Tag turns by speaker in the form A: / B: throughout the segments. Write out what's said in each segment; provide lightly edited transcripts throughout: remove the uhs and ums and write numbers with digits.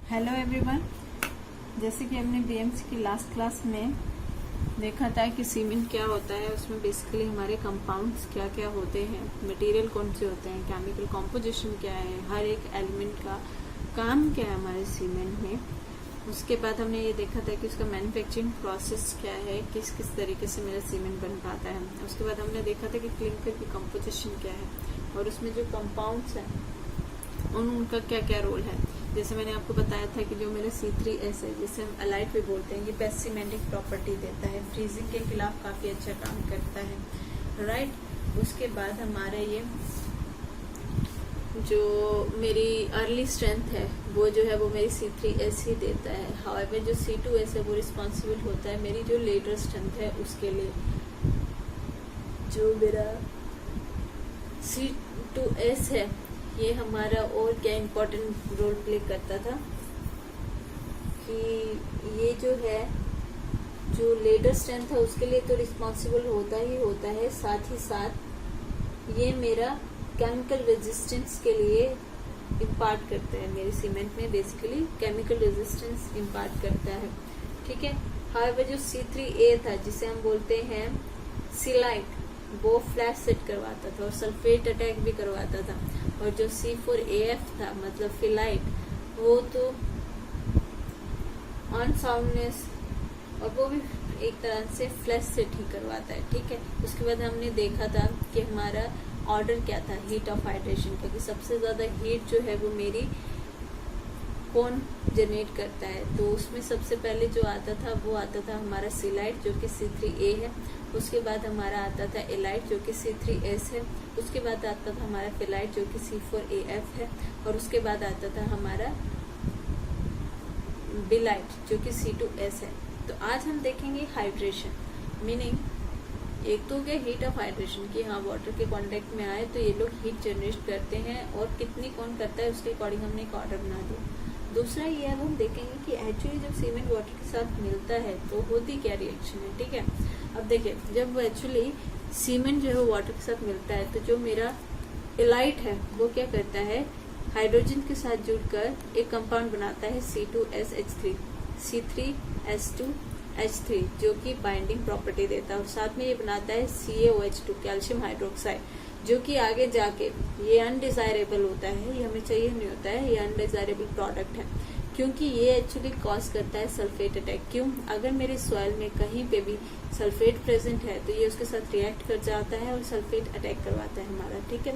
A: Hello everyone. जैसे कि हमने बीएमसी की लास्ट क्लास में देखा था कि सीमेंट क्या होता है, उसमें बेसिकली हमारे कंपाउंड्स क्या क्या होते हैं, मटेरियल कौन से होते हैं, केमिकल कॉम्पोजिशन क्या है, हर एक एलिमेंट का काम क्या है हमारे सीमेंट में। उसके बाद हमने ये देखा था कि उसका मैन्युफैक्चरिंग प्रोसेस क्या है, किस किस तरीके से मेरा सीमेंट बन पाता है। उसके बाद हमने देखा था कि क्लिंकर की कंपोजिशन क्या है और उसमें जो कंपाउंड्स हैं उनका क्या क्या रोल है। जैसे मैंने आपको बताया था कि जो मेरा C3S है, जिसे हम अलाइट भी बोलते हैं, ये बेस्ट सीमेंटिक प्रॉपर्टी देता है, फ्रीजिंग के खिलाफ काफी अच्छा काम करता है, राइट। उसके बाद हमारा ये जो मेरी अर्ली स्ट्रेंथ है वो जो है वो मेरी C3S ही देता है। हाउएवर जो C2S है वो रिस्पॉन्सिबल होता है मेरी जो लेटर स्ट्रेंथ है उसके लिए। जो मेरा C2S है ये हमारा और क्या इम्पोर्टेंट रोल प्ले करता था कि ये जो है जो लेटर स्ट्रेंथ है उसके लिए तो रिस्पॉन्सिबल होता ही होता है, साथ ही साथ ये मेरा केमिकल रेजिस्टेंस के लिए इम्पार्ट करता है। मेरे सीमेंट में बेसिकली केमिकल रेजिस्टेंस इम्पार्ट करता है, ठीक है। हाउएवर जो C3A था जिसे हम बोलते हैं सिलाइट, वो फ्लैश सेट करवाता था और सल्फेट अटैक भी करवाता था। और जो C4AF था मतलब फिलाइट, वो तो ऑन साउंडनेस और वो भी एक तरह से फ्लैश सेट ही करवाता है, ठीक है। उसके बाद हमने देखा था कि हमारा ऑर्डर क्या था हीट ऑफ हाइड्रेशन का, कि सबसे ज्यादा हीट जो है वो मेरी कौन जनरेट करता है। तो उसमें सबसे पहले जो आता था वो आता था हमारा सिलाइट जो कि C3A है। उसके बाद हमारा आता था एलाइट जो कि C3S है। उसके बाद आता था हमारा फिलाइट जो कि C4AF है। और उसके बाद आता था हमारा बिलाइट जो कि C2S है। तो आज हम देखेंगे हाइड्रेशन, मीनिंग एक तो हो गया हीट ऑफ हाइड्रेशन कि हाँ वाटर के कांटेक्ट में आए तो ये लोग हीट जनरेट करते हैं और कितनी कौन करता है उसके अकॉर्डिंग हमने एक ऑर्डर बना दिया। दूसरा ये अब हम देखेंगे कि एक्चुअली जब सीमेंट वाटर के साथ मिलता है तो होती क्या रिएक्शन है, ठीक है। अब देखिए जब एक्चुअली सीमेंट जो है वो वाटर के साथ मिलता है तो जो मेरा एलाइट है वो क्या करता है, हाइड्रोजन के साथ जुड़कर एक कंपाउंड बनाता है C2SH3, C3S2H3 जो कि बाइंडिंग प्रॉपर्टी देता है। और साथ में ये बनाता है CaOH2 कैल्शियम हाइड्रोक्साइड, जो कि आगे जाके ये अनडिजायरेबल होता है, ये हमें चाहिए नहीं होता है, ये अनडिजायरेबल प्रोडक्ट है क्योंकि ये एक्चुअली कॉज करता है सल्फेट अटैक। क्यों? अगर मेरे सॉइल में कहीं पे भी सल्फेट प्रेजेंट है तो ये उसके साथ रिएक्ट कर जाता है और सल्फेट अटैक करवाता है हमारा, ठीक है।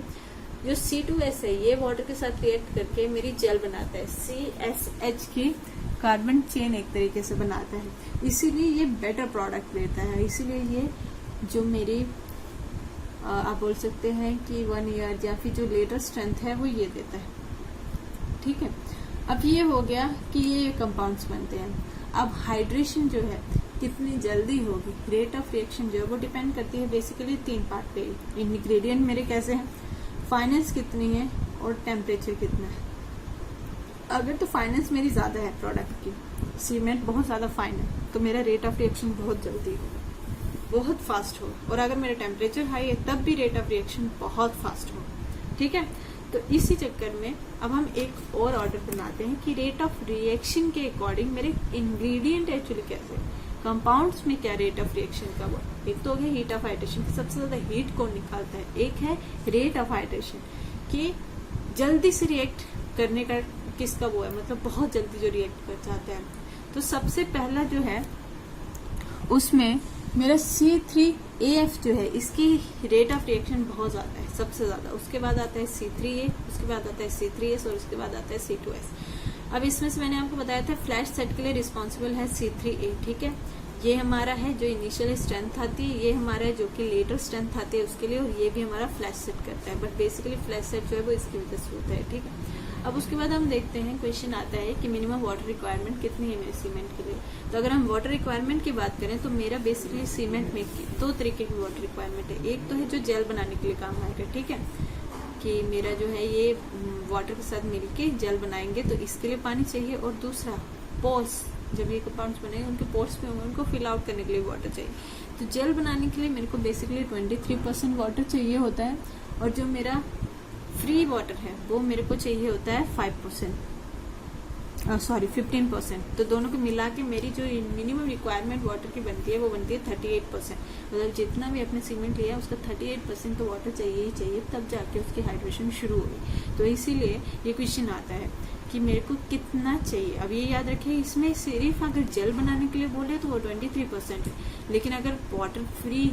A: जो C2S है ये वाटर के साथ रिएक्ट करके मेरी जेल बनाता है, CSH की कार्बन चेन एक तरीके से बनाता है, इसीलिए ये बेटर प्रोडक्ट देता है। इसीलिए ये जो मेरी आप बोल सकते हैं कि 1 ईयर या फिर जो लेटर स्ट्रेंथ है वो ये देता है, ठीक है। अब ये हो गया कि ये कंपाउंड्स बनते हैं। अब हाइड्रेशन जो है कितनी जल्दी होगी, रेट ऑफ रिएक्शन जो है वो डिपेंड करती है बेसिकली 3 पार्ट पे। इंग्रेडिएंट मेरे कैसे हैं, फाइनेंस कितनी है और टेम्परेचर कितना है। अगर तो फाइनेंस मेरी ज्यादा है प्रोडक्ट की, सीमेंट बहुत ज्यादा फाइन है, तो मेरा रेट ऑफ रिएक्शन बहुत जल्दी होगा, बहुत फास्ट हो। और अगर मेरा टेम्परेचर हाई है तब भी रेट ऑफ रिएक्शन बहुत फास्ट हो, ठीक है। तो इसी चक्कर में अब हम एक और ऑर्डर बनाते हैं कि रेट ऑफ रिएक्शन के अकॉर्डिंग मेरे इंग्रेडिएंट एक्चुअली कैसे, कंपाउंड्स में क्या रेट ऑफ रिएक्शन का वो। एक तो हो गया हीट ऑफ हाइड्रेशन की सबसे ज्यादा हीट कौन निकालता है, एक है रेट ऑफ हाइड्रेशन कि जल्दी से रिएक्ट करने का किसका वो है, मतलब बहुत जल्दी जो रिएक्ट कर जाता है। तो सबसे पहला जो है उसमें मेरा C3AF जो है इसकी रेट ऑफ रिएक्शन बहुत ज्यादा है, सबसे ज्यादा। उसके बाद आता है C3A, उसके बाद आता है C3S और उसके बाद आता है C2S। अब इसमें से मैंने आपको बताया था फ्लैश सेट के लिए रिस्पॉन्सिबल है C3A, ठीक है। ये हमारा है जो इनिशियल स्ट्रेंथ आती है, ये हमारा है जो कि लेटर स्ट्रेंथ आती है उसके लिए, और ये भी हमारा फ्लैश सेट करता है। बट बेसिकली फ्लैश सेट जो है वो इसकी वजह से होता है, ठीक है। अब उसके बाद हम देखते हैं, क्वेश्चन आता है कि मिनिमम वाटर रिक्वायरमेंट कितनी है मेरे सीमेंट के लिए। तो अगर हम वाटर रिक्वायरमेंट की बात करें तो मेरा बेसिकली सीमेंट में 2 तरीके की वाटर रिक्वायरमेंट है। एक तो है जो जेल बनाने के लिए काम आएगा, ठीक है, कि मेरा जो है ये वाटर के साथ मिलके जेल बनाएंगे तो इसके लिए पानी चाहिए। और दूसरा पोर्स, जब ये कंपाउंड्स बनेंगे उनके पोर्स में होंगे, उनको फिल आउट करने के लिए वाटर चाहिए। तो जेल बनाने के लिए मेरे को बेसिकली 23% वाटर चाहिए होता है, और जो मेरा फ्री वाटर है वो मेरे को चाहिए होता है 5%। 15%। तो दोनों को मिला के मेरी जो मिनिमम रिक्वायरमेंट वाटर की बनती है वो बनती है 38%। मतलब जितना भी अपने सीमेंट लिया उसका 38% तो वाटर चाहिए ही चाहिए, तब जाके उसकी हाइड्रेशन शुरू होगी। तो इसीलिए ये क्वेश्चन आता है कि मेरे को कितना चाहिए। अब ये याद रखिए, इसमें सिर्फ अगर जेल बनाने के लिए बोले तो वो 23% है, लेकिन अगर वाटर फ्री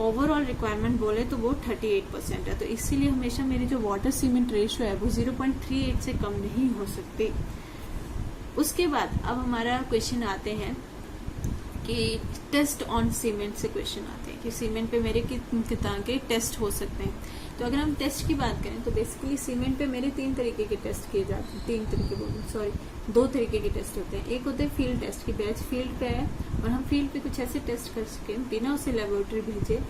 A: ओवरऑल रिक्वायरमेंट बोले तो वो 38% है। तो इसीलिए हमेशा मेरी जो वाटर सीमेंट रेशियो है वो 0.38 से कम नहीं हो सकती। उसके बाद अब हमारा क्वेश्चन आते हैं कि टेस्ट ऑन सीमेंट से क्वेश्चन आते हैं कि सीमेंट पे मेरे कितना के टेस्ट हो सकते हैं। तो अगर हम टेस्ट की बात करें तो बेसिकली सीमेंट पे मेरे 3 तरीके के टेस्ट किए जाते हैं। 2 तरीके के टेस्ट होते हैं। एक होते हैं फील्ड टेस्ट की बैच फील्ड पे है और हम फील्ड पे कुछ ऐसे टेस्ट कर सके बिना उसे लेबोरेटरी भेजे।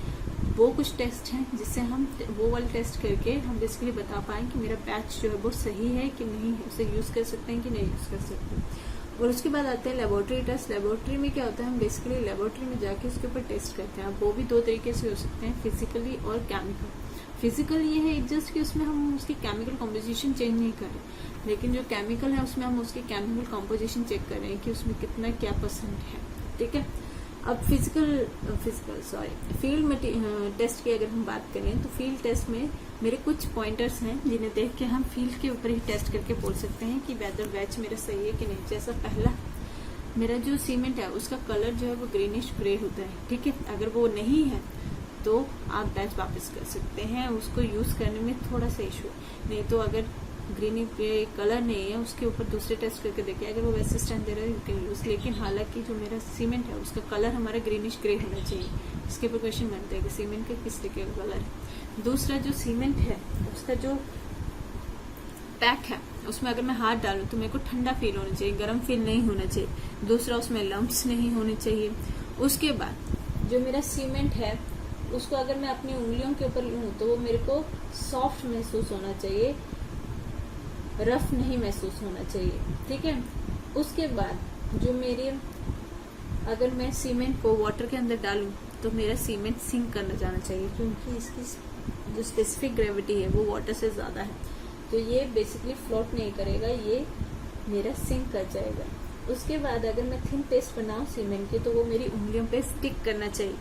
A: वो कुछ टेस्ट हैं जिससे हम वो वाले टेस्ट करके हम बेसिकली बता पाए कि मेरा बैच जो है वो सही है कि नहीं है, उसे यूज कर सकते हैं कि नहीं यूज कर सकते। और उसके बाद आते हैं लेबोरेटरी टेस्ट। लेबोरेटरी में क्या होता है, हम बेसिकली लेबोरेटरी में जाके उसके ऊपर टेस्ट करते हैं। वो भी 2 तरीके से हो सकते हैं, फिजिकली और केमिकल। फिजिकल ये है जस्ट कि उसमें हम उसकी केमिकल कॉम्पोजिशन चेंज नहीं कर रहे, लेकिन जो केमिकल है उसमें हम उसकी केमिकल कॉम्पोजिशन चेक कर रहे हैं कि उसमें कितना क्या % है। ठीक है। अब फील्ड टेस्ट की अगर हम बात करें तो फील्ड टेस्ट में मेरे कुछ पॉइंटर्स हैं जिन्हें देख के हम फील्ड के ऊपर ही टेस्ट करके बोल सकते हैं कि वेदर बैच मेरा सही है कि नहीं। जैसा पहला, मेरा जो सीमेंट है उसका कलर जो है वो ग्रीनिश ग्रे होता है। ठीक है। अगर वो नहीं है तो आप बैच वापस कर सकते हैं, उसको यूज करने में थोड़ा सा इशू। नहीं तो अगर ग्रीनी कलर नहीं है उसके ऊपर दूसरे टेस्ट करके देखिए, अगर वो वैसे स्टैंड दे रहा है यू कैन यूज। लेकिन हालांकि जो मेरा सीमेंट है उसका कलर हमारा ग्रीनिश ग्रे होना चाहिए। इसके ऊपर क्वेश्चन बनता है कि सीमेंट के किस तरीके का कलर है। दूसरा जो सीमेंट है उसका जो पैक है उसमें अगर मैं हाथ डालूं तो मेरे को ठंडा फील होना चाहिए, गर्म फील नहीं होना चाहिए। दूसरा उसमें लम्प्स नहीं होने चाहिए। उसके बाद जो मेरा सीमेंट है उसको अगर मैं अपनी उंगलियों के ऊपर लूं तो वो मेरे को सॉफ्ट महसूस होना चाहिए, रफ नहीं महसूस होना चाहिए। ठीक है। उसके बाद जो मेरे, अगर मैं सीमेंट को वाटर के अंदर डालूं तो मेरा सीमेंट सिंक करना जाना चाहिए, क्योंकि इसकी जो स्पेसिफिक ग्रेविटी है वो वाटर से ज्यादा है। तो ये बेसिकली फ्लोट नहीं करेगा, ये मेरा सिंक कर जाएगा। उसके बाद अगर मैं थिन पेस्ट बनाऊं सीमेंट की तो वो मेरी उंगलियों पे स्टिक करना चाहिए।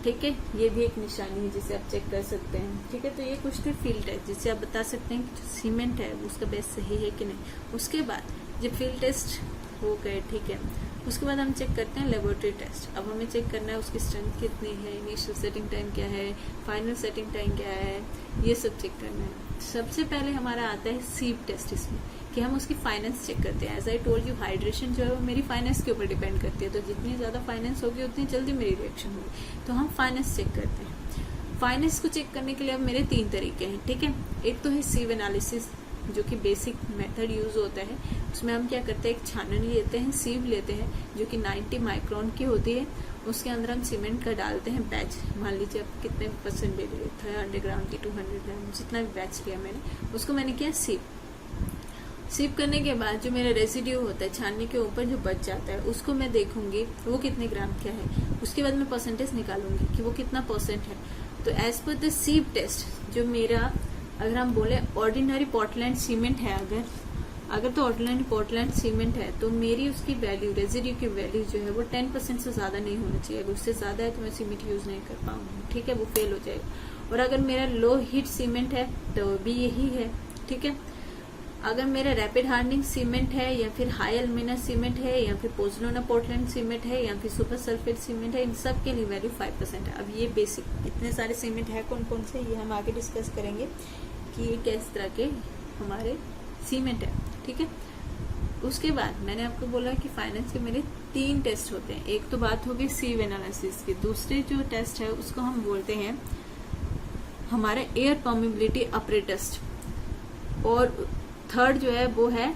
A: ठीक है। ये भी एक निशानी है जिसे आप चेक कर सकते हैं। ठीक है। तो ये कुछ थे फील्ड टेस्ट जिससे आप बता सकते हैं कि जो सीमेंट है उसका बेस सही है कि नहीं। उसके बाद जब फील्ड टेस्ट हो गए, ठीक है, उसके बाद हम चेक करते हैं लेबोरेटरी टेस्ट। अब हमें चेक करना है उसकी स्ट्रेंथ कितनी है, इनिशियल सेटिंग टाइम क्या है, फाइनल सेटिंग टाइम क्या है, ये सब चेक करना है। सबसे पहले हमारा आता है सीप टेस्ट, इसमें कि हम उसकी फाइनेंस चेक करते हैं। As I told you, hydration जो है वो मेरी फाइनेंस के ऊपर डिपेंड करती है। तो जितनी ज्यादा फाइनेंस होगी उतनी जल्दी मेरी रिएक्शन होगी। तो हम फाइनेंस चेक करते हैं। फाइनेंस को चेक करने के लिए अब मेरे 3 तरीके हैं। ठीक है। एक तो है सीव एनालिसिस, जो कि बेसिक मेथड यूज होता है। उसमें हम क्या करते हैं, एक छाननी लेते हैं, सीव लेते हैं जो कि 90 माइक्रोन की होती है। उसके अंदर हम सीमेंट का डालते हैं बैच। मान लीजिए आप कितने % ले लिए, 100 ग्राम की 200 ग्राम, जितना भी बैच लिया मैंने, उसको मैंने किया सीव। सीव करने के बाद जो मेरा रेसिड्यू होता है छाननी के ऊपर जो बच जाता है उसको मैं देखूंगी वो कितने ग्राम क्या है। उसके बाद मैं परसेंटेज निकालूंगी कि वो कितना % है। तो एज पर द सीव टेस्ट जो मेरा, अगर हम बोले ऑर्डिनरी पोर्टलैंड सीमेंट है, अगर तो ऑर्डिनरी पोर्टलैंड सीमेंट है तो मेरी उसकी वैल्यू, रेजिड्यू की वैल्यू जो है वो 10% से ज्यादा नहीं होना चाहिए। अगर उससे ज्यादा है तो मैं सीमेंट यूज नहीं कर पाऊंगी। ठीक है। वो फेल हो जाएगा। और अगर मेरा लो हीट सीमेंट है तो भी यही है। ठीक है। अगर मेरा रैपिड हार्डनिंग सीमेंट है या फिर हाई एल्यूमिना सीमेंट है या फिर पोज़ोलाना पोर्टलैंड सीमेंट है या फिर सुपर सल्फेट सीमेंट है, इन सब के लिए वैल्यू 5% है। अब ये बेसिक इतने सारे सीमेंट है कौन कौन से, ये हम आगे डिस्कस करेंगे कि ये किस तरह के हमारे सीमेंट है। ठीक है। उसके बाद मैंने आपको बोला कि फाइनेंस के मेरे 3 टेस्ट होते हैं। एक तो बात होगी सीव एनालिसिस की। दूसरे जो टेस्ट है उसको हम बोलते हैं हमारा एयर परमेबिलिटी अपरेटस, और थर्ड जो है वो है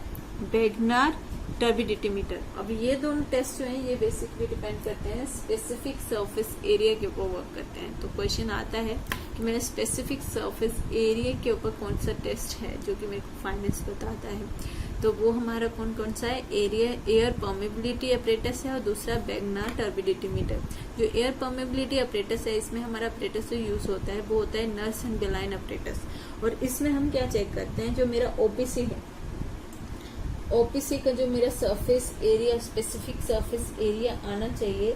A: वेगनर टर्बिडिटी मीटर। अब ये दोनों टेस्ट जो हैं ये बेसिकली डिपेंड करते हैं स्पेसिफिक सरफेस एरिया के ऊपर वर्क करते हैं। तो क्वेश्चन आता है कि मेरे स्पेसिफिक सरफेस एरिया के ऊपर कौन सा टेस्ट है जो कि मेरे को फाइनेंस बताता है। तो वो हमारा कौन कौन सा है, एयर परमेबिलिटी अपरेटस है और दूसरा वेगनर टर्बिडिटी मीटर। जो एयर परमेबिलिटी अपरेटस है इसमें हमारा अपरेटस जो यूज होता है वो होता है नर्स एंड बेलाइन अपरेटस। और इसमें हम क्या चेक करते हैं, जो मेरा ओपीसी है, ओपीसी का जो मेरा surface area, specific surface area आना चाहिए,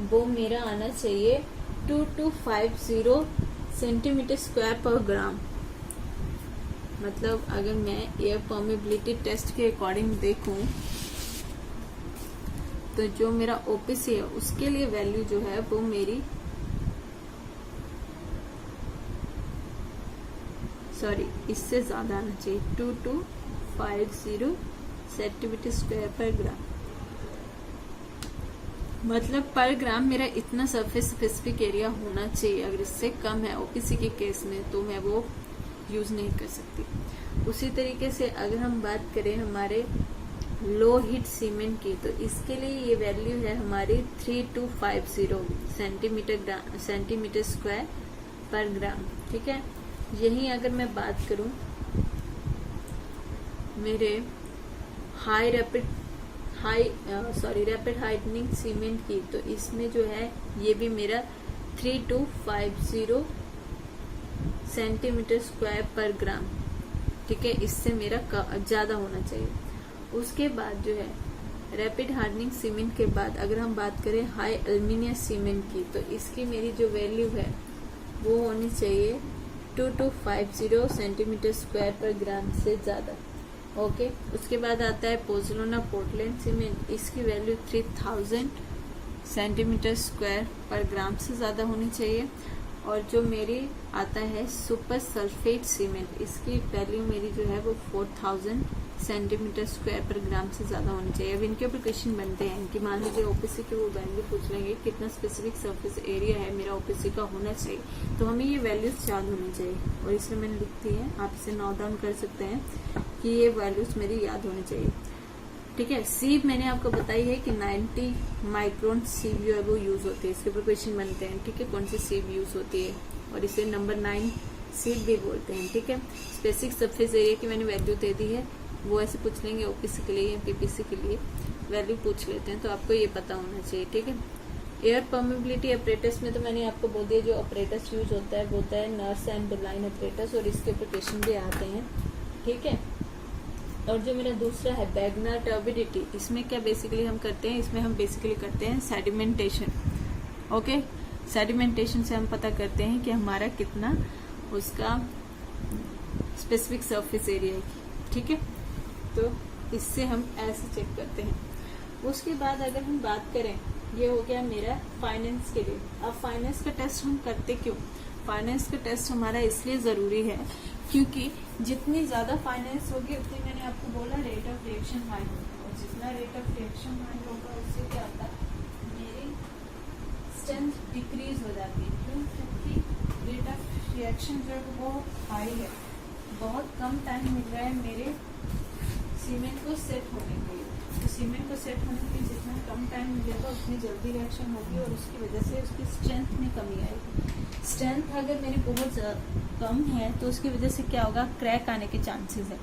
A: वो मेरा आना चाहिए 2250 सेंटीमीटर स्क्वायर पर ग्राम। मतलब अगर मैं एयर परमेबिलिटी टेस्ट के अकॉर्डिंग देखूं तो जो मेरा ओपीसी है उसके लिए वैल्यू जो है वो मेरी इससे ज्यादा आना चाहिए, 2250 सेंटीमीटर स्क्वायर पर ग्राम। मतलब पर ग्राम मेरा इतना सरफेस स्पेसिफिक एरिया होना चाहिए। अगर इससे कम है ओपीसी के केस में तो मैं वो यूज नहीं कर सकती। उसी तरीके से अगर हम बात करें हमारे लो हीट सीमेंट की, तो इसके लिए ये वैल्यू है हमारी 3250 सेंटीमीटर स्क्वायर पर ग्राम। ठीक है, यही अगर मैं बात करूं मेरे रैपिड हार्डनिंग सीमेंट की, तो इसमें जो है ये भी मेरा 3250 सेंटीमीटर स्क्वायर पर ग्राम। ठीक है, इससे मेरा ज्यादा होना चाहिए। उसके बाद जो है रैपिड हार्डनिंग सीमेंट के बाद अगर हम बात करें हाई एल्यूमिनियम सीमेंट की, तो इसकी मेरी जो वैल्यू है वो होनी चाहिए 2250 सेंटीमीटर स्क्वायर पर ग्राम से ज्यादा। ओके, उसके बाद आता है पोर्सिलोना पोर्टलैंड सीमेंट, इसकी वैल्यू 3000 सेंटीमीटर स्क्वायर पर ग्राम से ज्यादा होनी चाहिए। और जो मेरी आता है सुपर सल्फेट सीमेंट, इसकी वैल्यू मेरी जो है वो 4000 सेंटीमीटर स्क्वायर पर ग्राम से ज्यादा होनी चाहिए। अब इनके ऊपर क्वेश्चन बनते हैं कि मान लीजिए ओपीसी के वो वैल्यू पूछ लेंगे कितना स्पेसिफिक सरफेस एरिया है मेरा ओपीसी का होना चाहिए, तो हमें ये वैल्यूज याद होनी चाहिए। और इसलिए मैंने लिख दी है, आप इसे नोट डाउन कर सकते हैं कि ये वैल्यूज मेरी याद होनी चाहिए। ठीक है, सीव मैंने आपको बताई है कि 90 माइक्रोन सीव जो है वो यूज होती है। इसके ऊपर क्वेश्चन बनते हैं। ठीक है, कौन सी सीव यूज होती है, और इसे नंबर 9 सीव भी बोलते हैं। ठीक है, स्पेसिफिक सरफेस एरिया की मैंने वैल्यू दे दी है, वो ऐसे पूछ लेंगे ओपीसी के लिए या पीपीसी के लिए वैल्यू पूछ लेते हैं, तो आपको ये पता होना चाहिए। ठीक है, एयर परमेबिलिटी ऑपरेटर्स में तो मैंने आपको बोल दिया, जो ऑपरेटर्स यूज होता है वो होता है नर्स एंड लाइन ऑपरेटर्स, और इसके ऊपर क्वेश्चन भी आते हैं। ठीक है, और जो मेरा दूसरा है बैगनर टर्बिडिटी, इसमें क्या बेसिकली हम करते हैं, इसमें हम बेसिकली करते हैं सेडिमेंटेशन। ओके, सेडिमेंटेशन से हम पता करते हैं कि हमारा कितना उसका स्पेसिफिक सरफेस एरिया है। ठीक है, तो इससे हम ऐसे चेक करते हैं। उसके बाद अगर हम बात करें, ये हो गया मेरा फाइनेंस के लिए। अब फाइनेंस का टेस्ट हम करते क्यों? फाइनेंस का टेस्ट हमारा इसलिए जरूरी है क्योंकि जितनी ज्यादा फाइनेंस होगी उतनी, मैंने आपको बोला, रेट ऑफ रिएक्शन हाई होगा, और जितना रेट ऑफ रिएक्शन हाई होगा उससे क्या होता है, मेरी स्ट्रेंथ डिक्रीज हो जाती है। क्यों? क्योंकि रेट ऑफ रिएक्शन जो है वो हाई है, बहुत कम टाइम मिल रहा है मेरे सीमेंट को सेट होने के लिए। तो सीमेंट को सेट होने के लिए जितना कम टाइम मिलेगा उतनी जल्दी रिएक्शन होगी, और उसकी वजह से उसकी स्ट्रेंथ में कमी आएगी। स्ट्रेंथ अगर मेरी बहुत कम है तो उसकी वजह से क्या होगा, क्रैक आने के चांसेस है।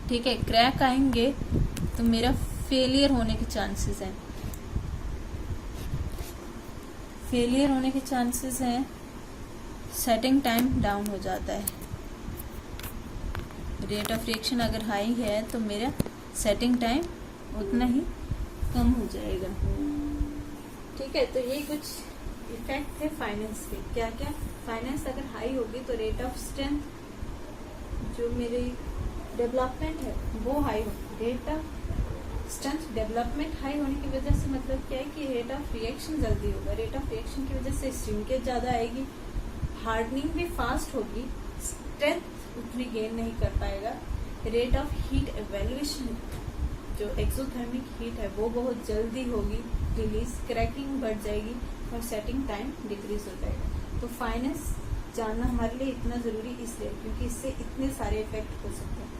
A: ठीक है, क्रैक आएंगे तो मेरा फेलियर होने के चांसेस हैं। फेलियर होने के चांसेस हैं, सेटिंग टाइम डाउन हो जाता है। रेट ऑफ रिएक्शन अगर हाई है तो मेरा सेटिंग टाइम उतना ही कम हो जाएगा। ठीक है, तो ये कुछ इफेक्ट है फाइनेंस के। क्या क्या? फाइनेंस अगर हाई होगी तो रेट ऑफ स्ट्रेंथ, जो मेरी डेवलपमेंट है वो हाई होगी। Rate of strength development high होने की वजह से मतलब क्या है कि रेट ऑफ रिएक्शन जल्दी होगा। रेट ऑफ रिएक्शन की वजह से श्रिंकेज ज्यादा आएगी, हार्डनिंग भी फास्ट होगी, स्ट्रेंथ उतनी गेन नहीं कर पाएगा। रेट ऑफ हीट एवेल्युएशन, जो एक्सोथर्मिक हीट है वो बहुत जल्दी होगी रिलीज, क्रैकिंग बढ़ जाएगी, और सेटिंग टाइम डिक्रीज हो जाएगा। तो फाइनेंस जानना हमारे लिए इतना जरूरी इसलिए क्योंकि इससे इतने सारे इफेक्ट हो सकते हैं।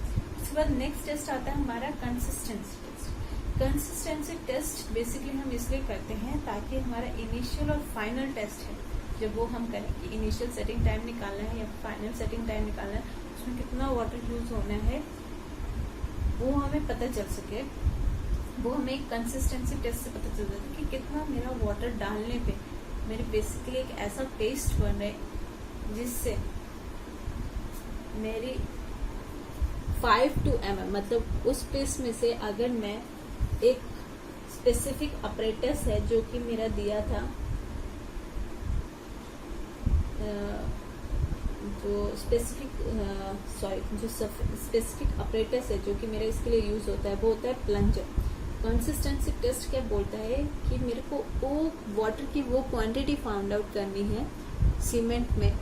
A: उसके बाद नेक्स्ट टेस्ट आता है हमारा consistency test. Consistency test basically हम इसलिए करते हैं ताकि हमारा इनिशियल और फाइनल टेस्ट है जब वो हम करेंगे, इनिशियल सेटिंग टाइम निकालना है या फाइनल सेटिंग टाइम निकालना है, उसमें कितना वाटर यूज होना है वो हमें पता चल सके। वो हमें एक कंसिस्टेंसी टेस्ट से पता चल जाता है कि कितना मेरा वाटर डालने पे मेरे बेसिकली एक ऐसा पेस्ट बन रहा है जिससे मेरी 5 to mm, मतलब उस पेस्ट में से अगर मैं एक स्पेसिफिक अपरेटस है जो कि मेरा दिया था, जो स्पेसिफिक अपरेटस है जो कि मेरा इसके लिए यूज होता है, वो होता है प्लंजर। कंसिस्टेंसी टेस्ट क्या बोलता है कि मेरे को वो वाटर की वो क्वांटिटी फाउंड आउट करनी है सीमेंट में।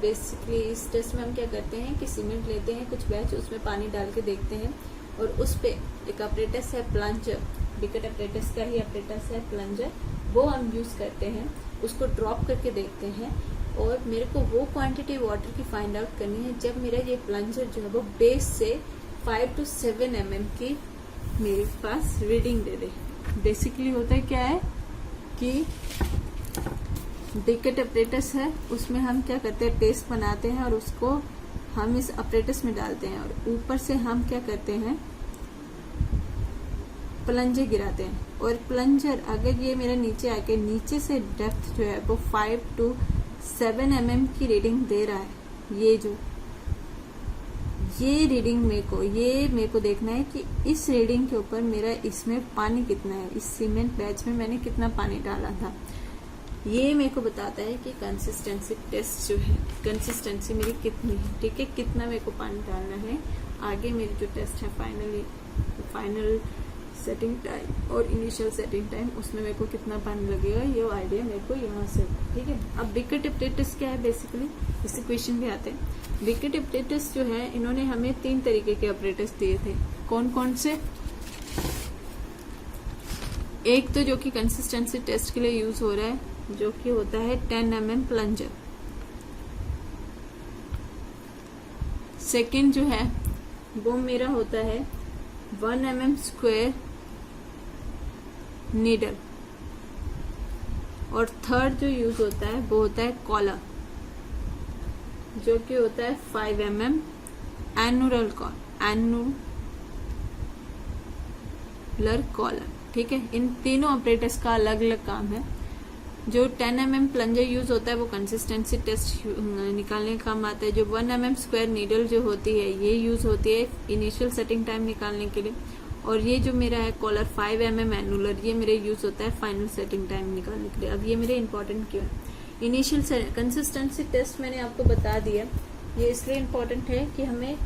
A: बेसिकली इस टेस्ट में हम क्या करते हैं कि सीमेंट लेते हैं कुछ बैच, उसमें पानी डाल के देखते हैं और उस पे एक अपरेटस है प्लंजर, बिकेट अपरेटस का ही अपरेटस है प्लंजर, वो हम यूज करते हैं, उसको ड्रॉप करके देखते हैं और मेरे को वो क्वांटिटी वाटर की फाइंड आउट करनी है जब मेरा ये प्लंजर जो है वो बेस से 5 to 7 mm की मेरे पास रीडिंग दे दे। बेसिकली होता है क्या है कि बिकेट अपरेटस है, उसमें हम क्या करते हैं पेस्ट बनाते हैं और उसको हम इस अपरेटस में डालते हैं और ऊपर से हम क्या करते हैं प्लंजर गिराते हैं। और प्लंजर अगर ये मेरा नीचे आके नीचे से डेप्थ जो है वो 5 to 7 mm की रीडिंग दे रहा है, ये रीडिंग मेरे को देखना है कि इस रीडिंग के ऊपर मेरा इसमें पानी कितना है, इस सीमेंट बैच में मैंने कितना पानी डाला था। ये मेरे को बताता है कि कंसिस्टेंसी टेस्ट जो है, कंसिस्टेंसी मेरी कितनी है, ठीक है, कितना मेरे को पानी डालना है। आगे मेरी जो टेस्ट है फाइनल सेटिंग टाइम और इनिशियल सेटिंग टाइम, उसमें मेरे को कितना पानी लगेगा, ये आइडिया मेरे को यहाँ से, ठीक है। अब बिकेट अपरेटस क्या है, बेसिकली इससे क्वेश्चन भी आते हैं। बिकेट अपरेटस जो है, इन्होंने हमें 3 तरीके के अपरेटस दिए थे। कौन कौन से? एक तो जो कि कंसिस्टेंसी टेस्ट के लिए यूज हो रहा है, जो कि होता है 10 mm प्लंजर। सेकेंड जो है वो मेरा होता है 1 mm स्क्वायर नीडल। और थर्ड जो यूज होता है वो होता है कॉलर, जो कि होता है 5 mm एनुलर कॉलर, ठीक है। इन तीनों ऑपरेटर्स का अलग अलग काम है। जो 10 mm प्लंजर यूज होता है वो कंसिस्टेंसी टेस्ट निकालने का काम आता है। जो 1 mm स्क्वायर नीडल जो होती है ये यूज होती है इनिशियल सेटिंग टाइम निकालने के लिए। और ये जो मेरा है कॉलर 5 mm एनुलर, ये मेरे यूज होता है फाइनल सेटिंग टाइम निकालने के लिए। अब ये मेरे इंपॉर्टेंट क्यों है? इनिशियल कंसिस्टेंसी टेस्ट मैंने आपको बता दिया, ये इसलिए इम्पोर्टेंट है कि हमें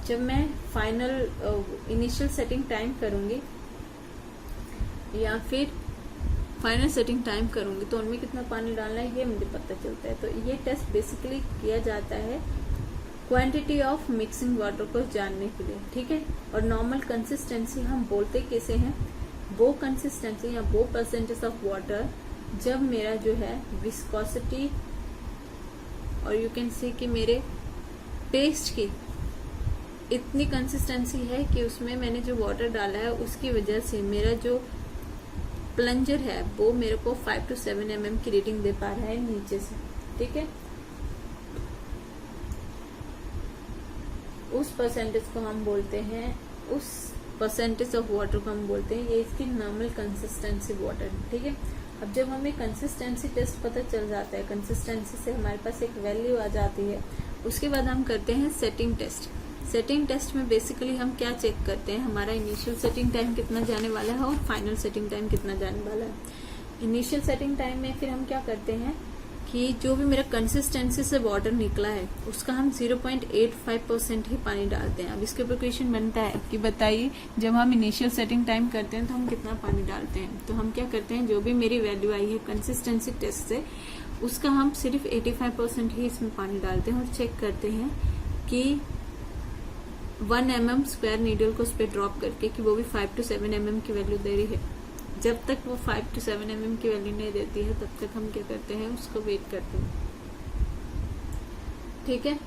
A: जब मैं फाइनल इनिशियल सेटिंग टाइम करूंगी या फिर फाइनल सेटिंग टाइम करूंगी तो उनमें कितना पानी डालना है ये मुझे पता चलता है। तो ये टेस्ट बेसिकली किया जाता है क्वांटिटी ऑफ मिक्सिंग वाटर को जानने के लिए, ठीक है। और नॉर्मल कंसिस्टेंसी हम बोलते कैसे हैं, वो कंसिस्टेंसी या वो परसेंटेज ऑफ वाटर जब मेरा जो है विस्कोसिटी और यू कैन सी कि मेरे पेस्ट की इतनी कंसिस्टेंसी है कि उसमें मैंने जो वाटर डाला है उसकी वजह से मेरा जो प्लंजर है वो मेरे को 5 to 7 mm की रीडिंग दे पा रहा है नीचे से, ठीक है। उस परसेंटेज को हम बोलते हैं, उस परसेंटेज ऑफ वाटर को हम बोलते हैं, ये इसकी नॉर्मल कंसिस्टेंसी वाटर, ठीक है। अब जब हमें कंसिस्टेंसी टेस्ट पता चल जाता है, कंसिस्टेंसी से हमारे पास एक वैल्यू आ जाती है, उसके बाद हम करते हैं सेटिंग टेस्ट। सेटिंग टेस्ट में बेसिकली हम क्या चेक करते हैं, हमारा इनिशियल सेटिंग टाइम कितना जाने वाला है और फाइनल सेटिंग टाइम कितना जाने वाला है। इनिशियल सेटिंग टाइम में फिर हम क्या करते हैं कि जो भी मेरा कंसिस्टेंसी से वाटर निकला है उसका हम 0.85% ही पानी डालते हैं। अब इसके ऊपर क्वेश्चन बनता है कि बताइए जब हम इनिशियल सेटिंग टाइम करते हैं तो हम कितना पानी डालते हैं। तो हम क्या करते हैं, जो भी मेरी वैल्यू आई है कंसिस्टेंसी टेस्ट से उसका हम सिर्फ 85% ही इसमें पानी डालते हैं और चेक करते हैं कि 1 mm स्क्वायर नीडल को उस पर ड्रॉप करके कि वो भी 5 to 7 mm की वैल्यू दे रही है। जब तक वो 5 to 7 mm की वैल्यू नहीं देती है तब तक हम क्या करते हैं, उसको वेट करते हैं, ठीक है।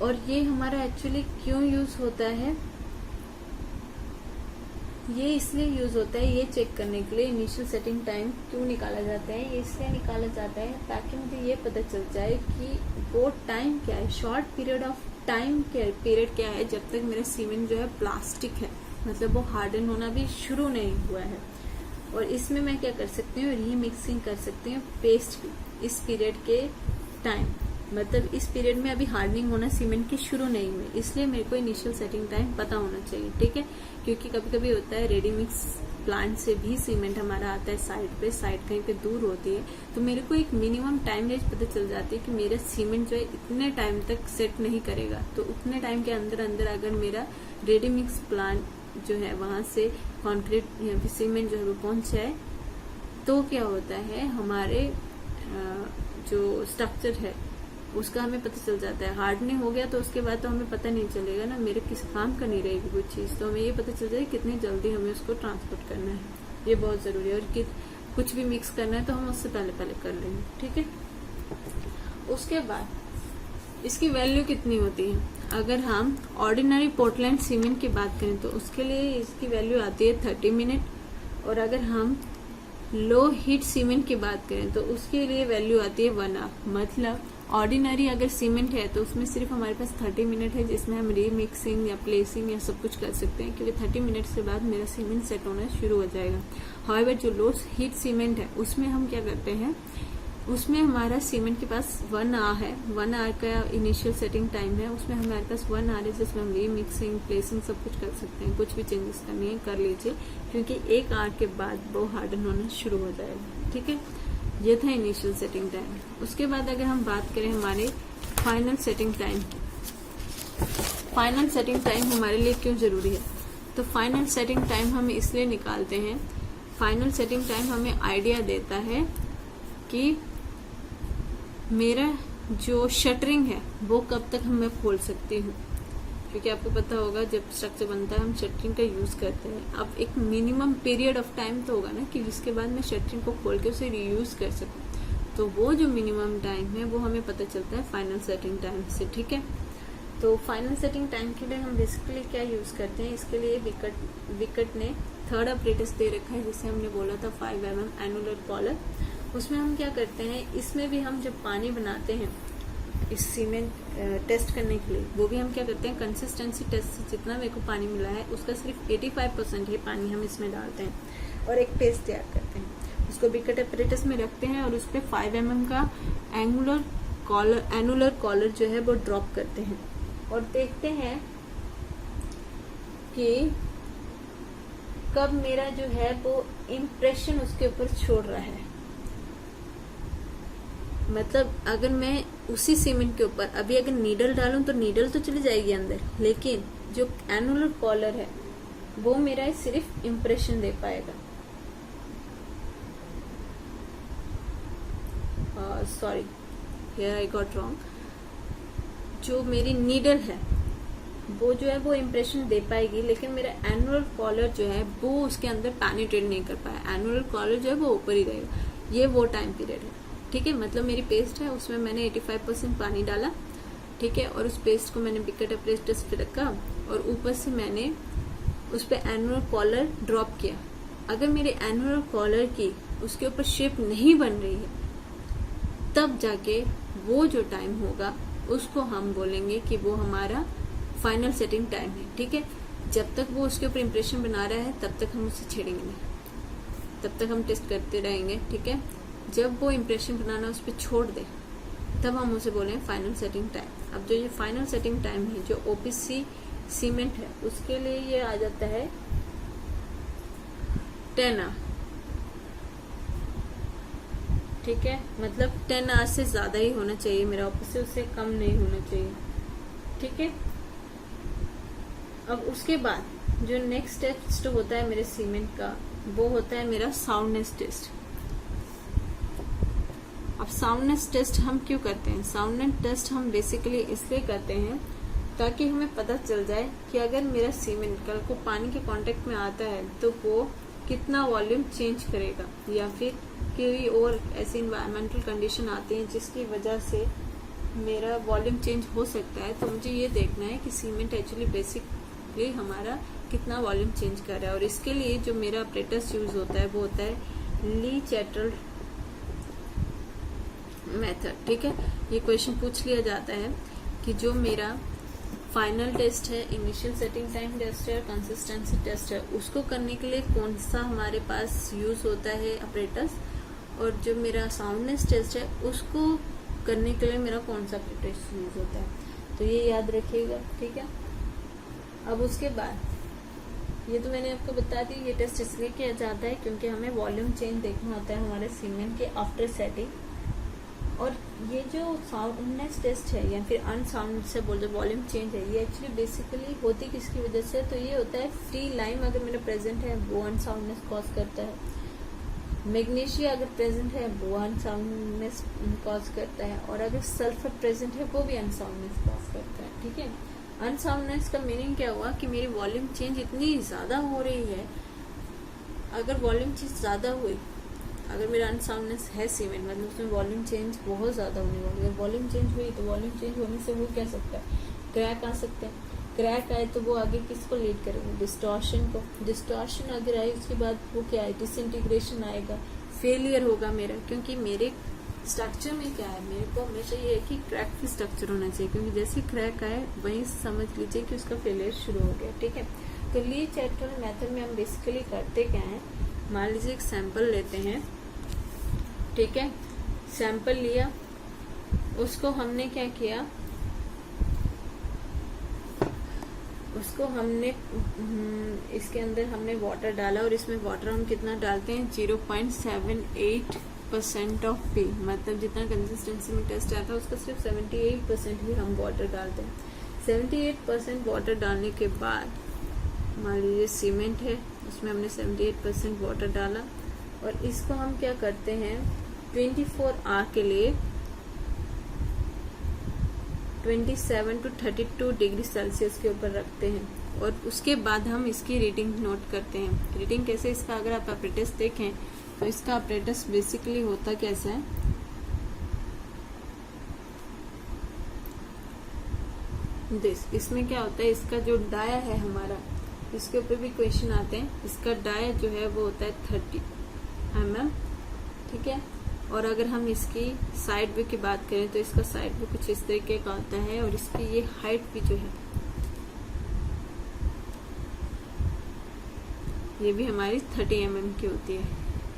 A: और ये हमारा एक्चुअली क्यों यूज होता है, ये इसलिए यूज होता है, ये चेक करने के लिए इनिशियल सेटिंग टाइम क्यों निकाला जाता है। ये इसलिए निकाला जाता है ताकि मुझे ये पता चल जाए कि वो टाइम क्या है, short period of time period क्या है जब तक मेरा सीमेंट जो है प्लास्टिक है, मतलब वो हार्डन होना भी शुरू नहीं हुआ है। और इसमें मैं क्या कर सकती हूँ, रीमिक्सिंग कर सकती हूँ पेस्ट की इस पीरियड के टाइम, मतलब इस पीरियड में अभी हार्डनिंग होना सीमेंट की शुरू नहीं हुई, इसलिए मेरे को इनिशियल सेटिंग टाइम पता होना चाहिए, ठीक है। क्योंकि कभी कभी होता है रेडी मिक्स प्लांट से भी सीमेंट हमारा आता है साइड पे, साइड कहीं पे दूर होती है, तो मेरे को एक मिनिमम टाइम रेंज पता चल जाती है कि मेरा सीमेंट जो है इतने टाइम तक सेट नहीं करेगा। तो उतने टाइम के अंदर अंदर अगर मेरा रेडी मिक्स प्लांट जो है वहां से कॉन्क्रीट या फिर सीमेंट जो है वो पहुंच जाए, तो क्या होता है हमारे जो स्ट्रक्चर है उसका हमें पता चल जाता है। हार्डनिंग हो गया तो उसके बाद तो हमें पता नहीं चलेगा ना, मेरे किस काम का नहीं रहेगी कुछ चीज, तो हमें ये पता चल जाए कितनी जल्दी हमें उसको ट्रांसपोर्ट करना है, ये बहुत जरूरी है। और कि कुछ भी मिक्स करना है तो हम उससे पहले पहले कर लेंगे, ठीक है। उसके बाद इसकी वैल्यू कितनी होती है, अगर हम ऑर्डिनरी पोर्टलैंड सीमेंट की बात करें तो उसके लिए इसकी वैल्यू आती है 30 मिनट, और अगर हम लो हीट सीमेंट की बात करें तो उसके लिए वैल्यू आती है 1 आवर। मतलब ऑर्डिनरी अगर सीमेंट है तो उसमें सिर्फ हमारे पास 30 मिनट है जिसमें हम रीमिक्सिंग या प्लेसिंग या सब कुछ कर सकते हैं, क्योंकि 30 मिनट से बाद मेरा सीमेंट सेट होना शुरू हो जाएगा। हाउएवर जो लो हीट सीमेंट है उसमें हम क्या करते हैं, उसमें हमारा सीमेंट के पास 1 आवर है, 1 आवर का इनिशियल सेटिंग टाइम है, उसमें हमारे पास 1 आवर है जिसमें हम रीमिक्सिंग प्लेसिंग सब कुछ कर सकते हैं। कुछ भी चेंजेस करनी है कर लीजिए, क्योंकि 1 आवर के बाद वो हार्डन होना शुरू हो जाएगा, ठीक है। ये था इनिशियल सेटिंग टाइम। उसके बाद अगर हम बात करें हमारे final setting time, final setting time हमारे लिए क्यों जरूरी है, तो फाइनल सेटिंग टाइम हम इसलिए निकालते हैं, फाइनल सेटिंग टाइम हमें आइडिया देता है कि मेरा जो शटरिंग है वो कब तक मैं खोल सकती हूँ, क्योंकि आपको पता होगा जब स्ट्रक्चर बनता है हम शटरिंग का यूज करते हैं। अब एक मिनिमम पीरियड ऑफ टाइम तो होगा ना कि जिसके बाद मैं शटरिंग को खोल के उसे रीयूज कर सकूं, तो वो जो मिनिमम टाइम है वो हमें पता चलता है फाइनल सेटिंग टाइम से, ठीक है। तो फाइनल सेटिंग टाइम के लिए हम बेसिकली क्या यूज करते हैं, इसके लिए विकट ने थर्ड अपरेटस दे रखा है जिसे हमने बोला था 5 mm एनुलर कॉलर। उसमें हम क्या करते हैं, इसमें भी हम जब पानी बनाते हैं इस सीमेंट टेस्ट करने के लिए, वो भी हम क्या करते हैं, कंसिस्टेंसी टेस्ट से जितना मेरे को पानी मिला है उसका सिर्फ 85% ही पानी हम इसमें डालते हैं और एक पेस्ट तैयार करते हैं, उसको बिकट अपरेटस में रखते हैं और उस पर 5 mm का एनुलर कॉलर जो है वो ड्रॉप करते हैं और देखते हैं कि कब मेरा जो है वो इम्प्रेशन उसके ऊपर छोड़ रहा है। मतलब अगर मैं उसी सीमेंट के ऊपर अभी अगर नीडल डालूं तो नीडल तो चली जाएगी अंदर, लेकिन जो एनुलर कॉलर है वो मेरा सिर्फ इम्प्रेशन दे पाएगा। Sorry, here I got wrong. जो मेरी नीडल है वो जो है वो इम्प्रेशन दे पाएगी, लेकिन मेरा एनुलर कॉलर जो है वो उसके अंदर पेनिट्रेट नहीं कर पाया, एनुलर कॉलर जो है वो ऊपर ही रहेगा। ये वो टाइम पीरियड है, ठीक है। मतलब मेरी पेस्ट है उसमें मैंने 85% पानी डाला, ठीक है, और उस पेस्ट को मैंने बिकट अपरेटस पे रखा और ऊपर से मैंने उस पर एनुलर कॉलर ड्रॉप किया। अगर मेरे एनुलर कॉलर की उसके ऊपर शेप नहीं बन रही है तब जाके वो जो टाइम होगा उसको हम बोलेंगे कि वो हमारा फाइनल सेटिंग टाइम है, ठीक है। जब तक वो उसके ऊपर इम्प्रेशन बना रहा है तब तक हम उसे छेड़ेंगे नहीं, तब तक हम टेस्ट करते रहेंगे, ठीक है। जब वो इम्प्रेशन बनाना उस पर छोड़ दे तब हम उसे बोले फाइनल सेटिंग टाइम। अब जो ये फाइनल सेटिंग टाइम है जो ओपीसी सीमेंट है उसके लिए ये आ जाता है 10 आवर, ठीक है। मतलब 10 आवर से ज्यादा ही होना चाहिए मेरा ओपीसी, उससे कम नहीं होना चाहिए, ठीक है। अब उसके बाद जो नेक्स्ट टेस्ट होता है मेरे सीमेंट का वो होता है मेरा साउंडनेस टेस्ट। अब साउंडनेस टेस्ट हम क्यों करते हैं, साउंडनेस टेस्ट हम बेसिकली इसलिए करते हैं ताकि हमें पता चल जाए कि अगर मेरा सीमेंट कल को पानी के कांटेक्ट में आता है तो वो कितना वॉल्यूम चेंज करेगा, या फिर कोई और ऐसी इन्वायरमेंटल कंडीशन आती है जिसकी वजह से मेरा वॉल्यूम चेंज हो सकता है। तो मुझे ये देखना है कि सीमेंट एक्चुअली बेसिकली हमारा कितना वॉल्यूम चेंज कर रहा है, और इसके लिए जो मेरा अपरेटस यूज होता है वो होता है ली चैटल मेथड, ठीक है। ये क्वेश्चन पूछ लिया जाता है कि जो मेरा फाइनल टेस्ट है, इनिशियल सेटिंग टाइम टेस्ट है और कंसिस्टेंसी टेस्ट है, उसको करने के लिए कौन सा हमारे पास यूज होता है अपरेटस, और जो मेरा साउंडनेस टेस्ट है उसको करने के लिए मेरा कौन सा अप्रेटिस यूज होता है, तो ये याद रखिएगा, ठीक है। अब उसके बाद ये तो मैंने आपको बता दी, ये टेस्ट इसलिए किया जाता है क्योंकि हमें वॉल्यूम चेंज देखना होता है हमारे सीमेंट के आफ्टर सेटिंग। और ये जो साउंडनेस टेस्ट है या फिर अनसाउंड से बोल जो वॉल्यूम चेंज है, ये एक्चुअली बेसिकली होती किसकी वजह से, तो ये होता है फ्री लाइम अगर मेरा प्रेजेंट है वो अनसाउंडनेस कॉज करता है, मैग्नीशिया अगर प्रेजेंट है वो अनसाउंडनेस कॉज करता है, और अगर सल्फर प्रेजेंट है वो भी अनसाउंडनेस कॉज करता है, ठीक है। अनसाउंडनेस का मीनिंग क्या हुआ कि मेरी वॉल्यूम चेंज इतनी ज्यादा हो रही है, अगर वॉल्यूम चेंज ज्यादा हुई, अगर मेरा अनसाउंडनेस है सीमेंट मतलब उसमें वॉल्यूम चेंज बहुत ज्यादा होने वाली है, वॉल्यूम चेंज हुई तो वॉल्यूम चेंज होने से वो क्या सकता है, क्रैक आ सकते हैं, क्रैक आए तो वो आगे किसको लीड करेंगे, डिस्टॉर्शन को, डिस्टॉर्शन अगर आए उसके बाद वो क्या है, डिसइंटीग्रेशन आएगा, फेलियर होगा मेरा, क्योंकि मेरे स्ट्रक्चर में क्या है, मेरे को हमेशा ये है कि क्रैक फ्री स्ट्रक्चर होना चाहिए, क्योंकि जैसे क्रैक आए वहीं समझ लीजिए कि उसका फेलियर शुरू हो गया, ठीक है। तो ली चैटल मेथड में हम बेसिकली करते क्या है, मान लीजिए एक सैंपल लेते हैं, ठीक है, सैंपल लिया, उसको हमने क्या किया, उसको हमने इसके अंदर हमने वाटर डाला, और इसमें वाटर हम कितना डालते हैं, 0.78% ऑफ पी, मतलब जितना कंसिस्टेंसी में टेस्ट आता है उसका सिर्फ 78% ही हम वाटर डालते हैं। 78% वाटर डालने के बाद मान लीजिए सीमेंट है, उसमें हमने 78% वाटर डाला, और इसको हम क्या करते हैं 24 आवर के लिए 27 to 32 डिग्री सेल्सियस के ऊपर रखते हैं, और उसके बाद हम इसकी रीडिंग नोट करते हैं। रीडिंग कैसे, इसका अगर आप अप्रेटिस देखें तो इसका अप्रेटिस बेसिकली होता कैसा है, इसमें क्या होता है, इसका जो डाया है हमारा, इसके ऊपर भी क्वेश्चन आते हैं, इसका डाया जो है वो होता है 30 mm, ठीक है। और अगर हम इसकी साइड व्यू की बात करें तो इसका साइड व्यू कुछ इस तरीके का होता है, और इसकी ये हाइट भी जो है ये भी हमारी 30 mm की होती है,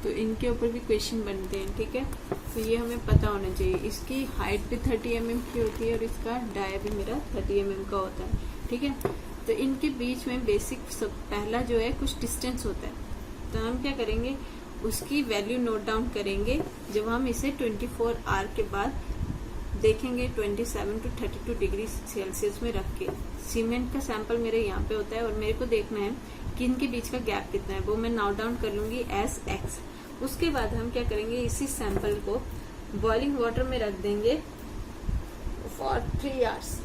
A: तो इनके ऊपर भी क्वेश्चन बनते हैं, ठीक है। तो ये हमें पता होना चाहिए, इसकी हाइट भी 30 mm की होती है और इसका डाया भी मेरा 30 mm का होता है, ठीक है। तो इनके बीच में बेसिक पहला जो है कुछ डिस्टेंस होता है, तो हम क्या करेंगे, उसकी वैल्यू नोट डाउन करेंगे जब हम इसे 24 आवर के बाद देखेंगे 27 to 32 डिग्री सेल्सियस में रख के। सीमेंट का सैंपल मेरे यहाँ पे होता है, और मेरे को देखना है कि इनके बीच का गैप कितना है, वो मैं नोट डाउन कर लूंगी एस एक्स। उसके बाद हम क्या करेंगे, इसी सैंपल को बॉइलिंग वाटर में रख देंगे फॉर 3 आवर्स,